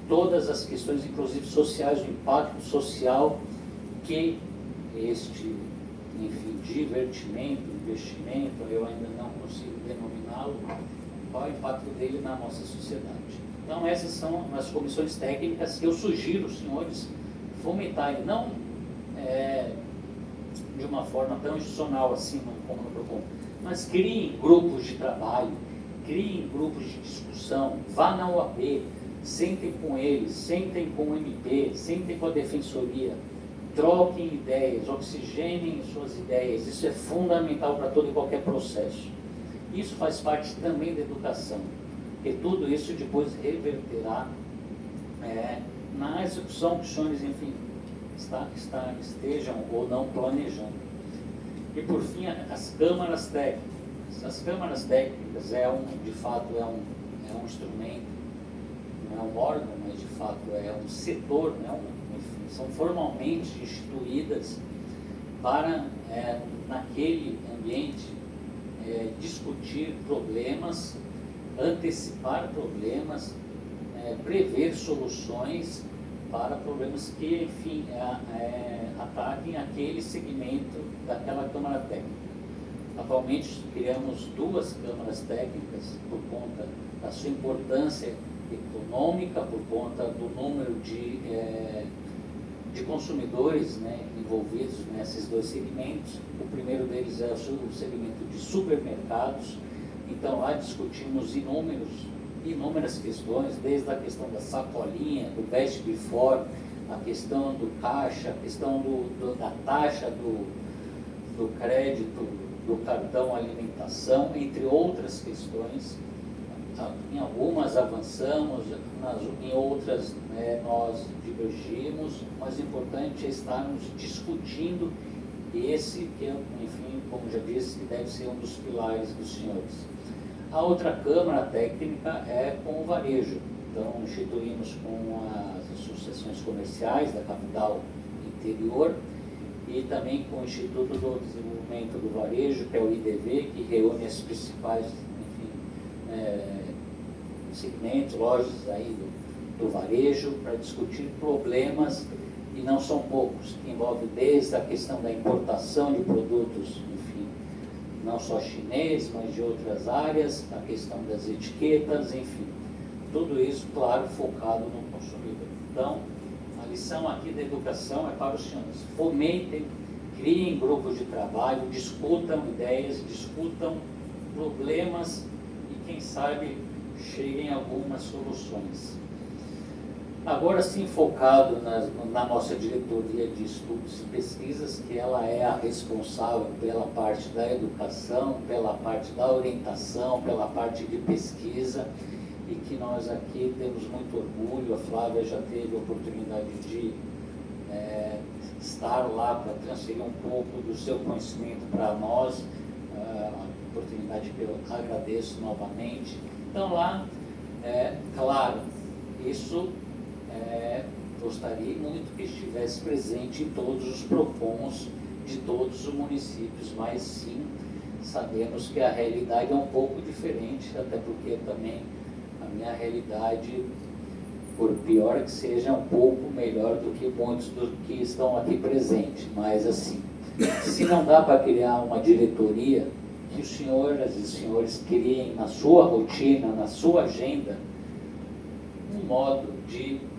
todas as questões, inclusive sociais, o impacto social que este, enfim, divertimento, investimento, eu ainda não consigo denominá-lo, qual é o impacto dele na nossa sociedade. Então essas são as comissões técnicas que eu sugiro, senhores, fomentarem, não de uma forma tão institucional assim como no PROCON, mas criem grupos de trabalho, criem grupos de discussão, vá na OAB, sentem com eles, sentem com o MP, sentem com a defensoria, troquem ideias, oxigenem suas ideias, isso é fundamental para todo e qualquer processo. Isso faz parte também da educação, porque tudo isso depois reverterá na execução que os senhores, enfim, estejam ou não planejando. E por fim, as câmaras técnicas. As câmaras técnicas de fato é um instrumento, não é um órgão, mas de fato é um setor, enfim, são formalmente instituídas para, naquele ambiente, discutir problemas, antecipar problemas, prever soluções para problemas que, enfim, ataquem aquele segmento daquela Câmara Técnica. Atualmente, criamos 2 câmaras técnicas por conta da sua importância econômica, por conta do número de consumidores, envolvidos nesses 2 segmentos. O primeiro deles é o segmento de supermercados. Então, lá discutimos inúmeras questões, desde a questão da sacolinha, do best before, a questão do caixa, a questão da taxa do crédito, do cartão alimentação, entre outras questões. Em algumas avançamos, em outras nós divergimos, mas o importante é estarmos discutindo esse que, enfim, como já disse, que deve ser um dos pilares dos senhores. A outra Câmara Técnica é com o varejo. Então, instituímos com as associações comerciais da capital interior e também com o Instituto do Desenvolvimento do Varejo, que é o IDV, que reúne as principais, enfim, segmentos, lojas aí do varejo, para discutir problemas, e não são poucos, que envolvem desde a questão da importação de produtos, enfim, não só chinês, mas de outras áreas, a questão das etiquetas, enfim, tudo isso, claro, focado no consumidor. Então, a lição aqui da educação é para os senhores: fomentem, criem grupos de trabalho, discutam ideias, discutam problemas e, quem sabe, cheguem a algumas soluções. Agora sim focado na nossa diretoria de estudos e pesquisas, que ela é a responsável pela parte da educação, pela parte da orientação, pela parte de pesquisa, e que nós aqui temos muito orgulho. A Flávia já teve a oportunidade de estar lá para transferir um pouco do seu conhecimento para nós, a oportunidade que eu agradeço novamente. Então lá, claro, isso gostaria muito que estivesse presente em todos os PROCONs de todos os municípios, mas sim, sabemos que a realidade é um pouco diferente, até porque também a minha realidade, por pior que seja, é um pouco melhor do que muitos dos que estão aqui presentes. Mas assim, se não dá para criar uma diretoria, que os senhoras e senhores criem na sua rotina, na sua agenda, um modo de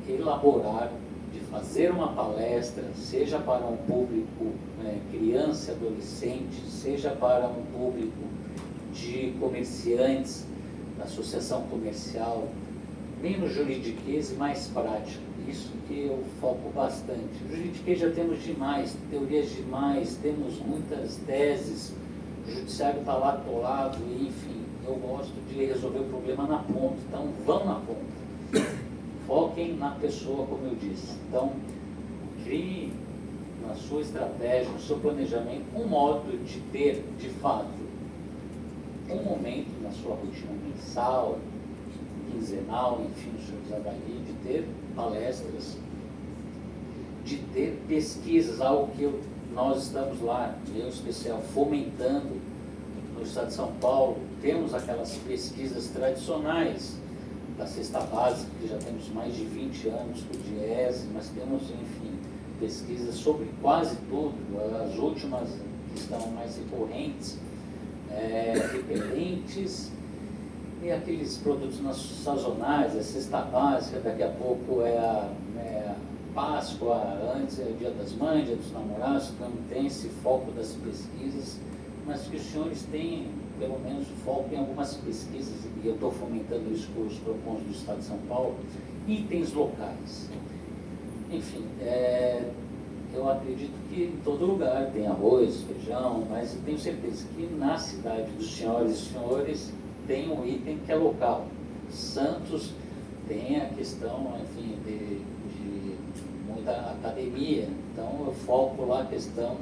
elaborar, de fazer uma palestra, seja para um público criança e adolescente, seja para um público de comerciantes, da associação comercial, menos juridiquês e mais prático. Isso que eu foco bastante. Juridiquês já temos demais, teorias demais, temos muitas teses, o judiciário está lá atolado, enfim, eu gosto de resolver o problema na ponta, então vão na ponta. Foquem na pessoa, como eu disse. Então, crie na sua estratégia, no seu planejamento, um modo de ter, de fato, um momento na sua rotina mensal, quinzenal, enfim, os senhores avaliem, de ter palestras, de ter pesquisas, algo que nós estamos lá, eu em especial, fomentando no estado de São Paulo. Temos aquelas pesquisas tradicionais da cesta básica, que já temos mais de 20 anos com o DIEESE, mas temos, enfim, pesquisas sobre quase tudo, as últimas que estão mais recorrentes, repelentes e aqueles produtos sazonais, a cesta básica, daqui a pouco é a Páscoa, antes é o Dia das Mães, Dia dos Namorados, então tem esse foco das pesquisas, mas que os senhores tenham pelo menos foco em algumas pesquisas, e eu estou fomentando isso com os PROCONs do Estado de São Paulo, itens locais. Enfim, eu acredito que em todo lugar tem arroz, feijão, mas eu tenho certeza que na cidade dos senhores e senhores tem um item que é local. Santos tem a questão, enfim, de muita academia, então eu foco lá a questão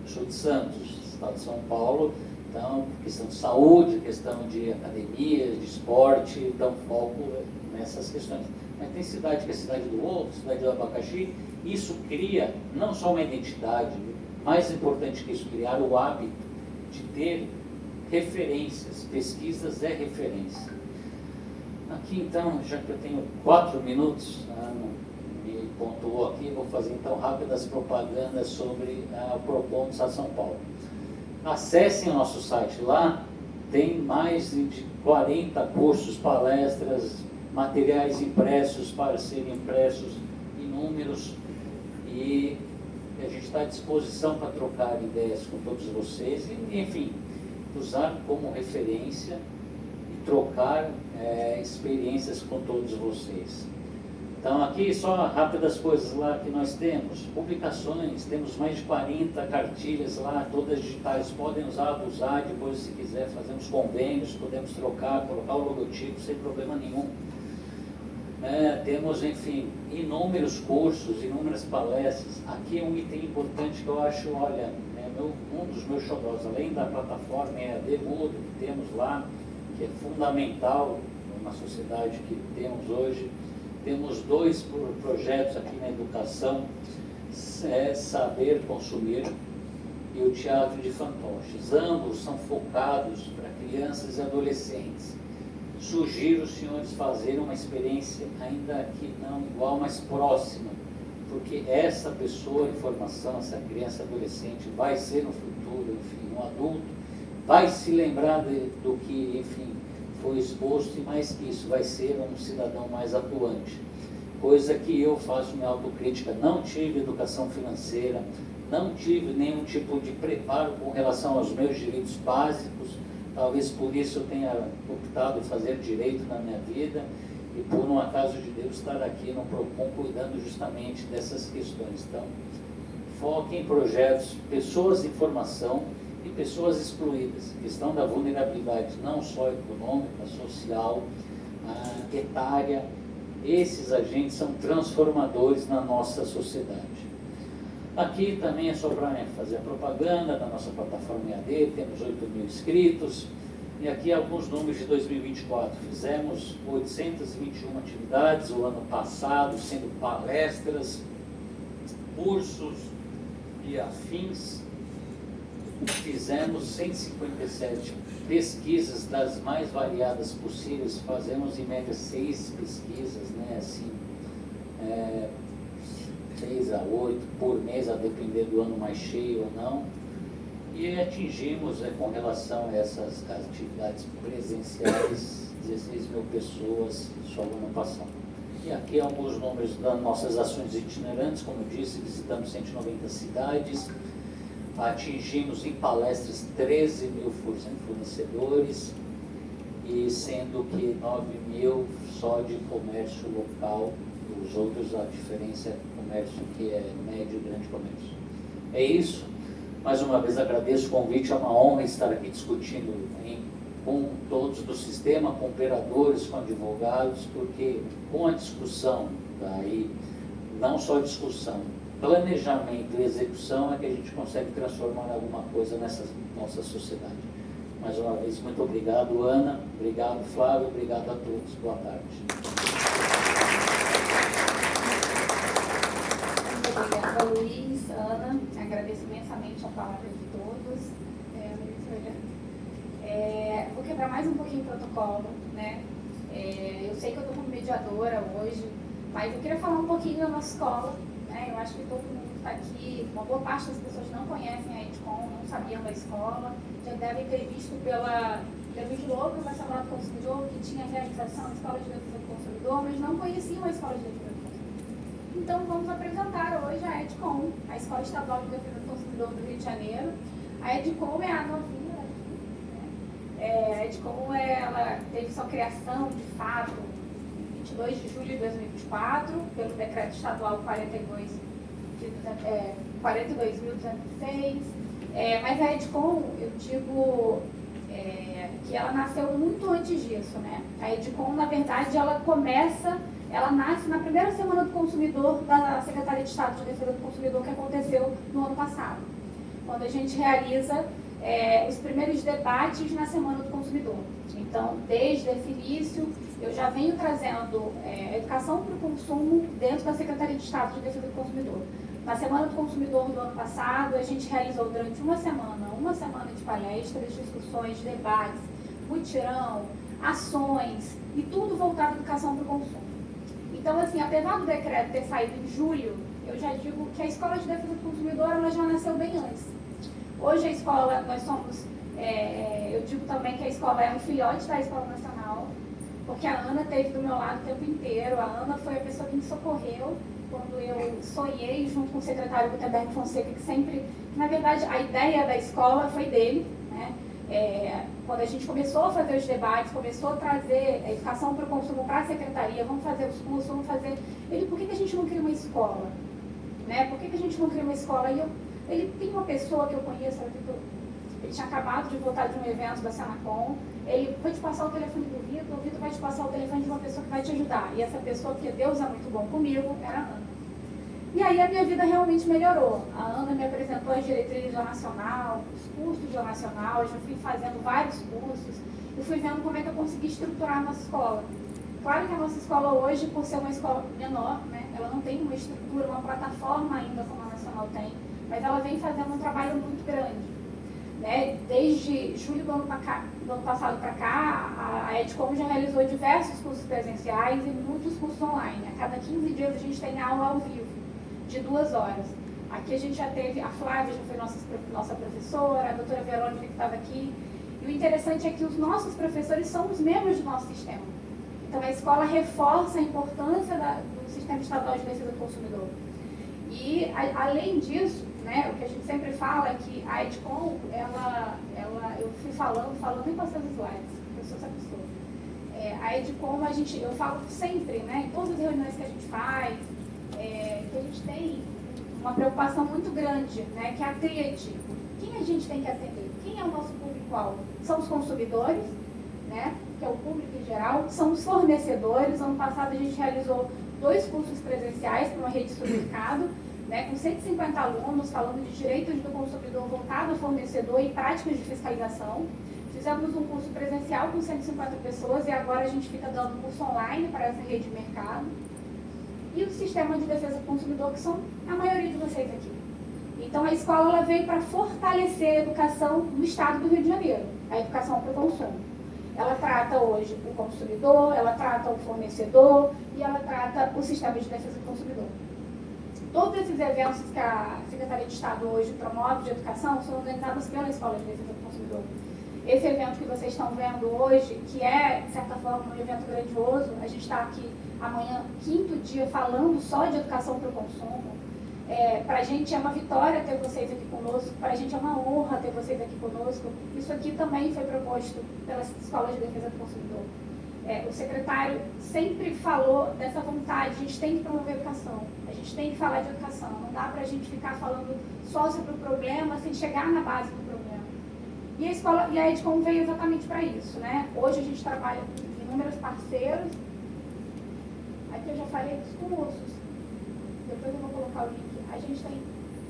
do de Santos, Estado de São Paulo. Então, questão de saúde, questão de academia, de esporte, então foco nessas questões. Mas tem cidade que é cidade do outro, cidade do abacaxi, isso cria não só uma identidade, mais importante que isso, criar o hábito de ter referências, pesquisas é referência. Aqui então, já que eu tenho 4 minutos, me pontuou aqui, vou fazer então rápidas propagandas sobre o PROCON do Estado de São Paulo. Acessem o nosso site, lá tem mais de 40 cursos, palestras, materiais impressos para serem impressos, inúmeros, e a gente está à disposição para trocar ideias com todos vocês e, enfim, usar como referência e trocar experiências com todos vocês. Então, aqui só rápidas coisas lá que nós temos, publicações, temos mais de 40 cartilhas lá, todas digitais, podem usar, abusar, depois se quiser fazemos convênios, podemos trocar, colocar o logotipo sem problema nenhum. Temos, enfim, inúmeros cursos, inúmeras palestras. Aqui é um item importante que eu acho, olha, um dos meus xodós, além da plataforma EAD Mudo que temos lá, que é fundamental numa sociedade que temos hoje. Temos 2 projetos aqui na educação, Saber Consumir e o Teatro de Fantoches. Ambos são focados para crianças e adolescentes. Sugiro os senhores fazerem uma experiência ainda que não igual, mas próxima, porque essa pessoa em formação, essa criança e adolescente vai ser no futuro, enfim, um adulto, vai se lembrar do que, enfim, foi exposto, e mais que isso, vai ser um cidadão mais atuante. Coisa que eu faço minha autocrítica, não tive educação financeira, não tive nenhum tipo de preparo com relação aos meus direitos básicos, talvez por isso eu tenha optado em fazer direito na minha vida, e por um acaso de Deus estar aqui no PROCON cuidando justamente dessas questões. Então, foque em projetos, pessoas em formação e pessoas excluídas. Questão da vulnerabilidade não só econômica, social, etária. Esses agentes são transformadores na nossa sociedade. Aqui também é só para fazer a propaganda da nossa plataforma EAD, temos 8.000 inscritos. E aqui alguns números de 2024. Fizemos 821 atividades o ano passado, sendo palestras, cursos e afins. Fizemos 157 pesquisas das mais variadas possíveis. Fazemos em média 6 pesquisas, né? Assim, 6 a 8 por mês, a depender do ano mais cheio ou não. E atingimos, com relação a essas atividades presenciais, 16.000 pessoas só no ano passado. E aqui alguns números das nossas ações itinerantes, como eu disse, visitamos 190 cidades, atingimos em palestras 13.000 fornecedores, e sendo que 9.000 só de comércio local, os outros a diferença é comércio que é médio e grande comércio. É isso. Mais uma vez agradeço o convite, é uma honra estar aqui discutindo com todos do sistema, com operadores, com advogados, porque com a discussão, daí, não só discussão, planejamento e execução é que a gente consegue transformar alguma coisa nessa nossa sociedade. Mais uma vez, muito obrigado, Ana, obrigado, Flávio, obrigado a todos. Boa tarde. Obrigada, Luiz, Ana. Agradeço imensamente a palavra de todos. Vou quebrar mais um pouquinho o protocolo, né? Eu sei que eu estou como mediadora hoje, mas eu queria falar um pouquinho da nossa escola, né? Eu acho que todo mundo que está aqui, uma boa parte das pessoas não conhecem a EDCOM, não sabiam da escola, já devem ter visto pelo slogan da Assembleia do Consumidor que tinha realização da Escola de Defesa do Consumidor, mas não conheciam a Escola de Defesa do Consumidor. Então, vamos apresentar hoje a EDCOM, a Escola Estadual de Defesa do Consumidor do Rio de Janeiro. A EDCOM é a novinha, né? A EDCOM ela teve sua criação, de fato, em 22 de julho de 2024, pelo Decreto Estadual 42.206. Mas a EDCOM, eu digo que ela nasceu muito antes disso, né? A EDCOM, na verdade, ela nasce na primeira semana do consumidor da Secretaria de Estado de Defesa do Consumidor, que aconteceu no ano passado, quando a gente realiza os primeiros debates na Semana do Consumidor. Então, desde esse início, eu já venho trazendo educação para o consumo dentro da Secretaria de Estado de Defesa do Consumidor. Na Semana do Consumidor do ano passado, a gente realizou durante uma semana de palestras, discussões, debates, mutirão, ações, e tudo voltado à educação para o consumo. Então, assim, apesar do decreto ter saído em julho, eu já digo que a Escola de Defesa do Consumidor ela já nasceu bem antes. Hoje a escola, nós somos, eu digo também que a escola é um filhote da Escola Nacional, porque a Ana esteve do meu lado o tempo inteiro. A Ana foi a pessoa que me socorreu quando eu sonhei junto com o secretário Gutenberg Fonseca, que sempre, na verdade, a ideia da escola foi dele, né? Quando a gente começou a fazer os debates, começou a trazer a educação para o consumo para a secretaria, vamos fazer os cursos, vamos fazer... Ele, por que a gente não cria uma escola? Né? Por que a gente não cria uma escola? E ele tem uma pessoa que eu conheço, ele tinha acabado de voltar de um evento da Senacom, ele vai te passar o telefone do Vitor, o Vitor vai te passar o telefone de uma pessoa que vai te ajudar. E essa pessoa, porque Deus é muito bom comigo, era a Ana. E aí a minha vida realmente melhorou. A Ana me apresentou as diretrizes da Nacional, os cursos da Nacional, eu já fui fazendo vários cursos, e fui vendo como é que eu consegui estruturar a nossa escola. Claro que a nossa escola hoje, por ser uma escola menor, né, ela não tem uma estrutura, uma plataforma ainda como a Nacional tem, mas ela vem fazendo um trabalho muito grande. Né? Desde julho do ano passado para cá, a EDCOM já realizou diversos cursos presenciais e muitos cursos online. A cada 15 dias a gente tem aula ao vivo, de 2 horas. Aqui a gente já teve, a Flávia já foi nossa professora, a doutora Verônica que estava aqui. E o interessante é que os nossos professores são os membros do nosso sistema. Então a escola reforça a importância do Sistema Estadual de Defesa do Consumidor. E além disso, né, o que a gente sempre fala é que a EDCOM, eu fui falando e passando os slides, eu sou essa pessoa. A Edcom, eu falo sempre, né, em todas as reuniões que a gente faz, que a gente tem uma preocupação muito grande, né, que é a tríade. Quem a gente tem que atender? Quem é o nosso público-alvo? São os consumidores, né, que é o público em geral, são os fornecedores. Ano passado a gente realizou 2 cursos presenciais para uma rede de supermercado, né, com 150 alunos, falando de direitos do consumidor voltado ao fornecedor e práticas de fiscalização. Fizemos um curso presencial com 150 pessoas e agora a gente fica dando curso online para essa rede de mercado. E o sistema de defesa do consumidor, que são a maioria de vocês aqui. Então, a escola ela veio para fortalecer a educação no estado do Rio de Janeiro, a educação para o consumo. Ela trata hoje o consumidor, ela trata o fornecedor e ela trata o sistema de defesa do consumidor. Todos esses eventos que a Secretaria de Estado hoje promove de educação são organizados pela Escola de Defesa do Consumidor. Esse evento que vocês estão vendo hoje, que é, de certa forma, um evento grandioso, a gente está aqui amanhã, 5º dia, falando só de educação para o consumo. Para a gente é uma vitória ter vocês aqui conosco, para a gente é uma honra ter vocês aqui conosco. Isso aqui também foi proposto pela Escola de Defesa do Consumidor. O secretário sempre falou dessa vontade, a gente tem que promover educação, a gente tem que falar de educação, não dá para a gente ficar falando só sobre o problema sem chegar na base do problema. E a Edcom veio exatamente para isso, né? Hoje a gente trabalha com inúmeros parceiros. Aqui eu já falei dos cursos, depois eu vou colocar o link. A gente tem,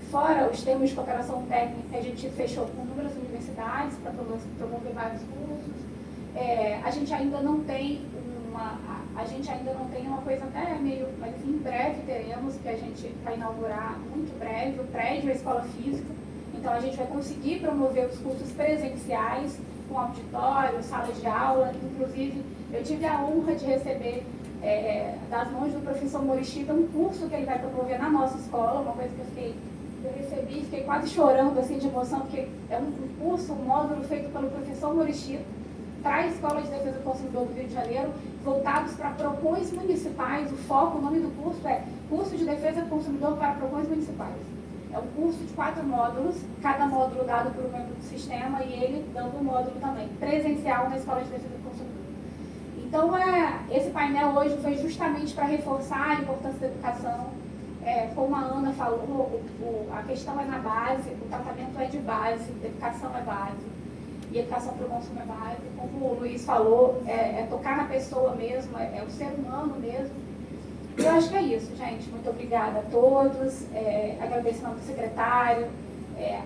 fora os termos de cooperação técnica, a gente fechou com inúmeras universidades para promover vários cursos. A gente ainda não tem uma coisa até meio, mas em breve teremos, que a gente vai inaugurar muito breve, o prédio, a escola física. Então, a gente vai conseguir promover os cursos presenciais, com auditório, sala de aula. Inclusive, eu tive a honra de receber das mãos do professor Morishida um curso que ele vai promover na nossa escola, uma coisa que eu recebi, fiquei quase chorando assim, de emoção, porque é um curso, um módulo feito pelo professor Morishida para a Escola de Defesa do Consumidor do Rio de Janeiro, voltados para PROCONs municipais. O foco, o nome do curso é Curso de Defesa do Consumidor para PROCONs municipais. É um curso de 4 módulos, cada módulo dado por um membro do sistema e ele dando um módulo também, presencial na Escola de Defesa do Consumidor. Então, esse painel hoje foi justamente para reforçar a importância da educação. Como a Ana falou, a questão é na base, o tratamento é de base, a educação é base, e a educação para o consumo é base. Como o Luiz falou, é tocar na pessoa mesmo, é o ser humano mesmo. Eu acho que é isso, gente. Muito obrigada a todos. Agradeço ao secretário,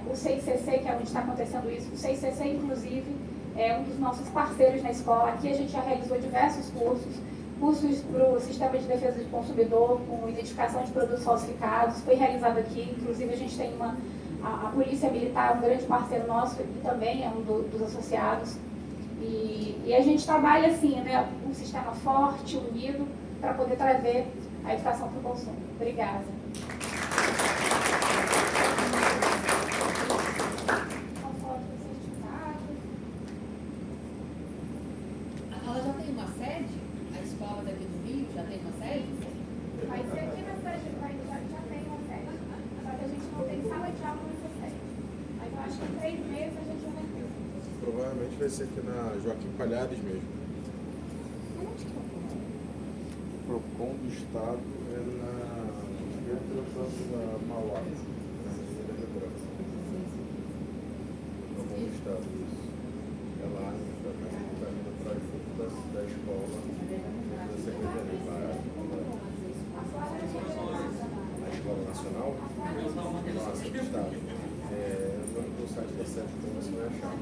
o CICC, que é onde está acontecendo isso. O CICC, inclusive, é um dos nossos parceiros na escola. Aqui a gente já realizou diversos cursos para o Sistema de Defesa do Consumidor, com identificação de produtos falsificados. Foi realizado aqui. Inclusive, a gente tem a Polícia Militar, um grande parceiro nosso, e também é um dos associados. E a gente trabalha assim, né, um sistema forte, unido, para poder trazer a educação para o consumo. Obrigada. Ela já tem uma sede? A escola daqui do Rio já tem uma sede? Vai ser aqui na sede, já tem uma sede. Só que a gente não tem sala de aula nessa sede. Mas eu acho que em 3 meses a gente já vai ter. Provavelmente vai ser aqui na Joaquim Palhares mesmo. O PROCON do Estado é na Mauá, na Avenida Lembrança. PROCON do Estado, isso. É lá está indo para a da escola, da Secretaria a Escola Nacional, nossa, do Estado. No site da SET você vai achar.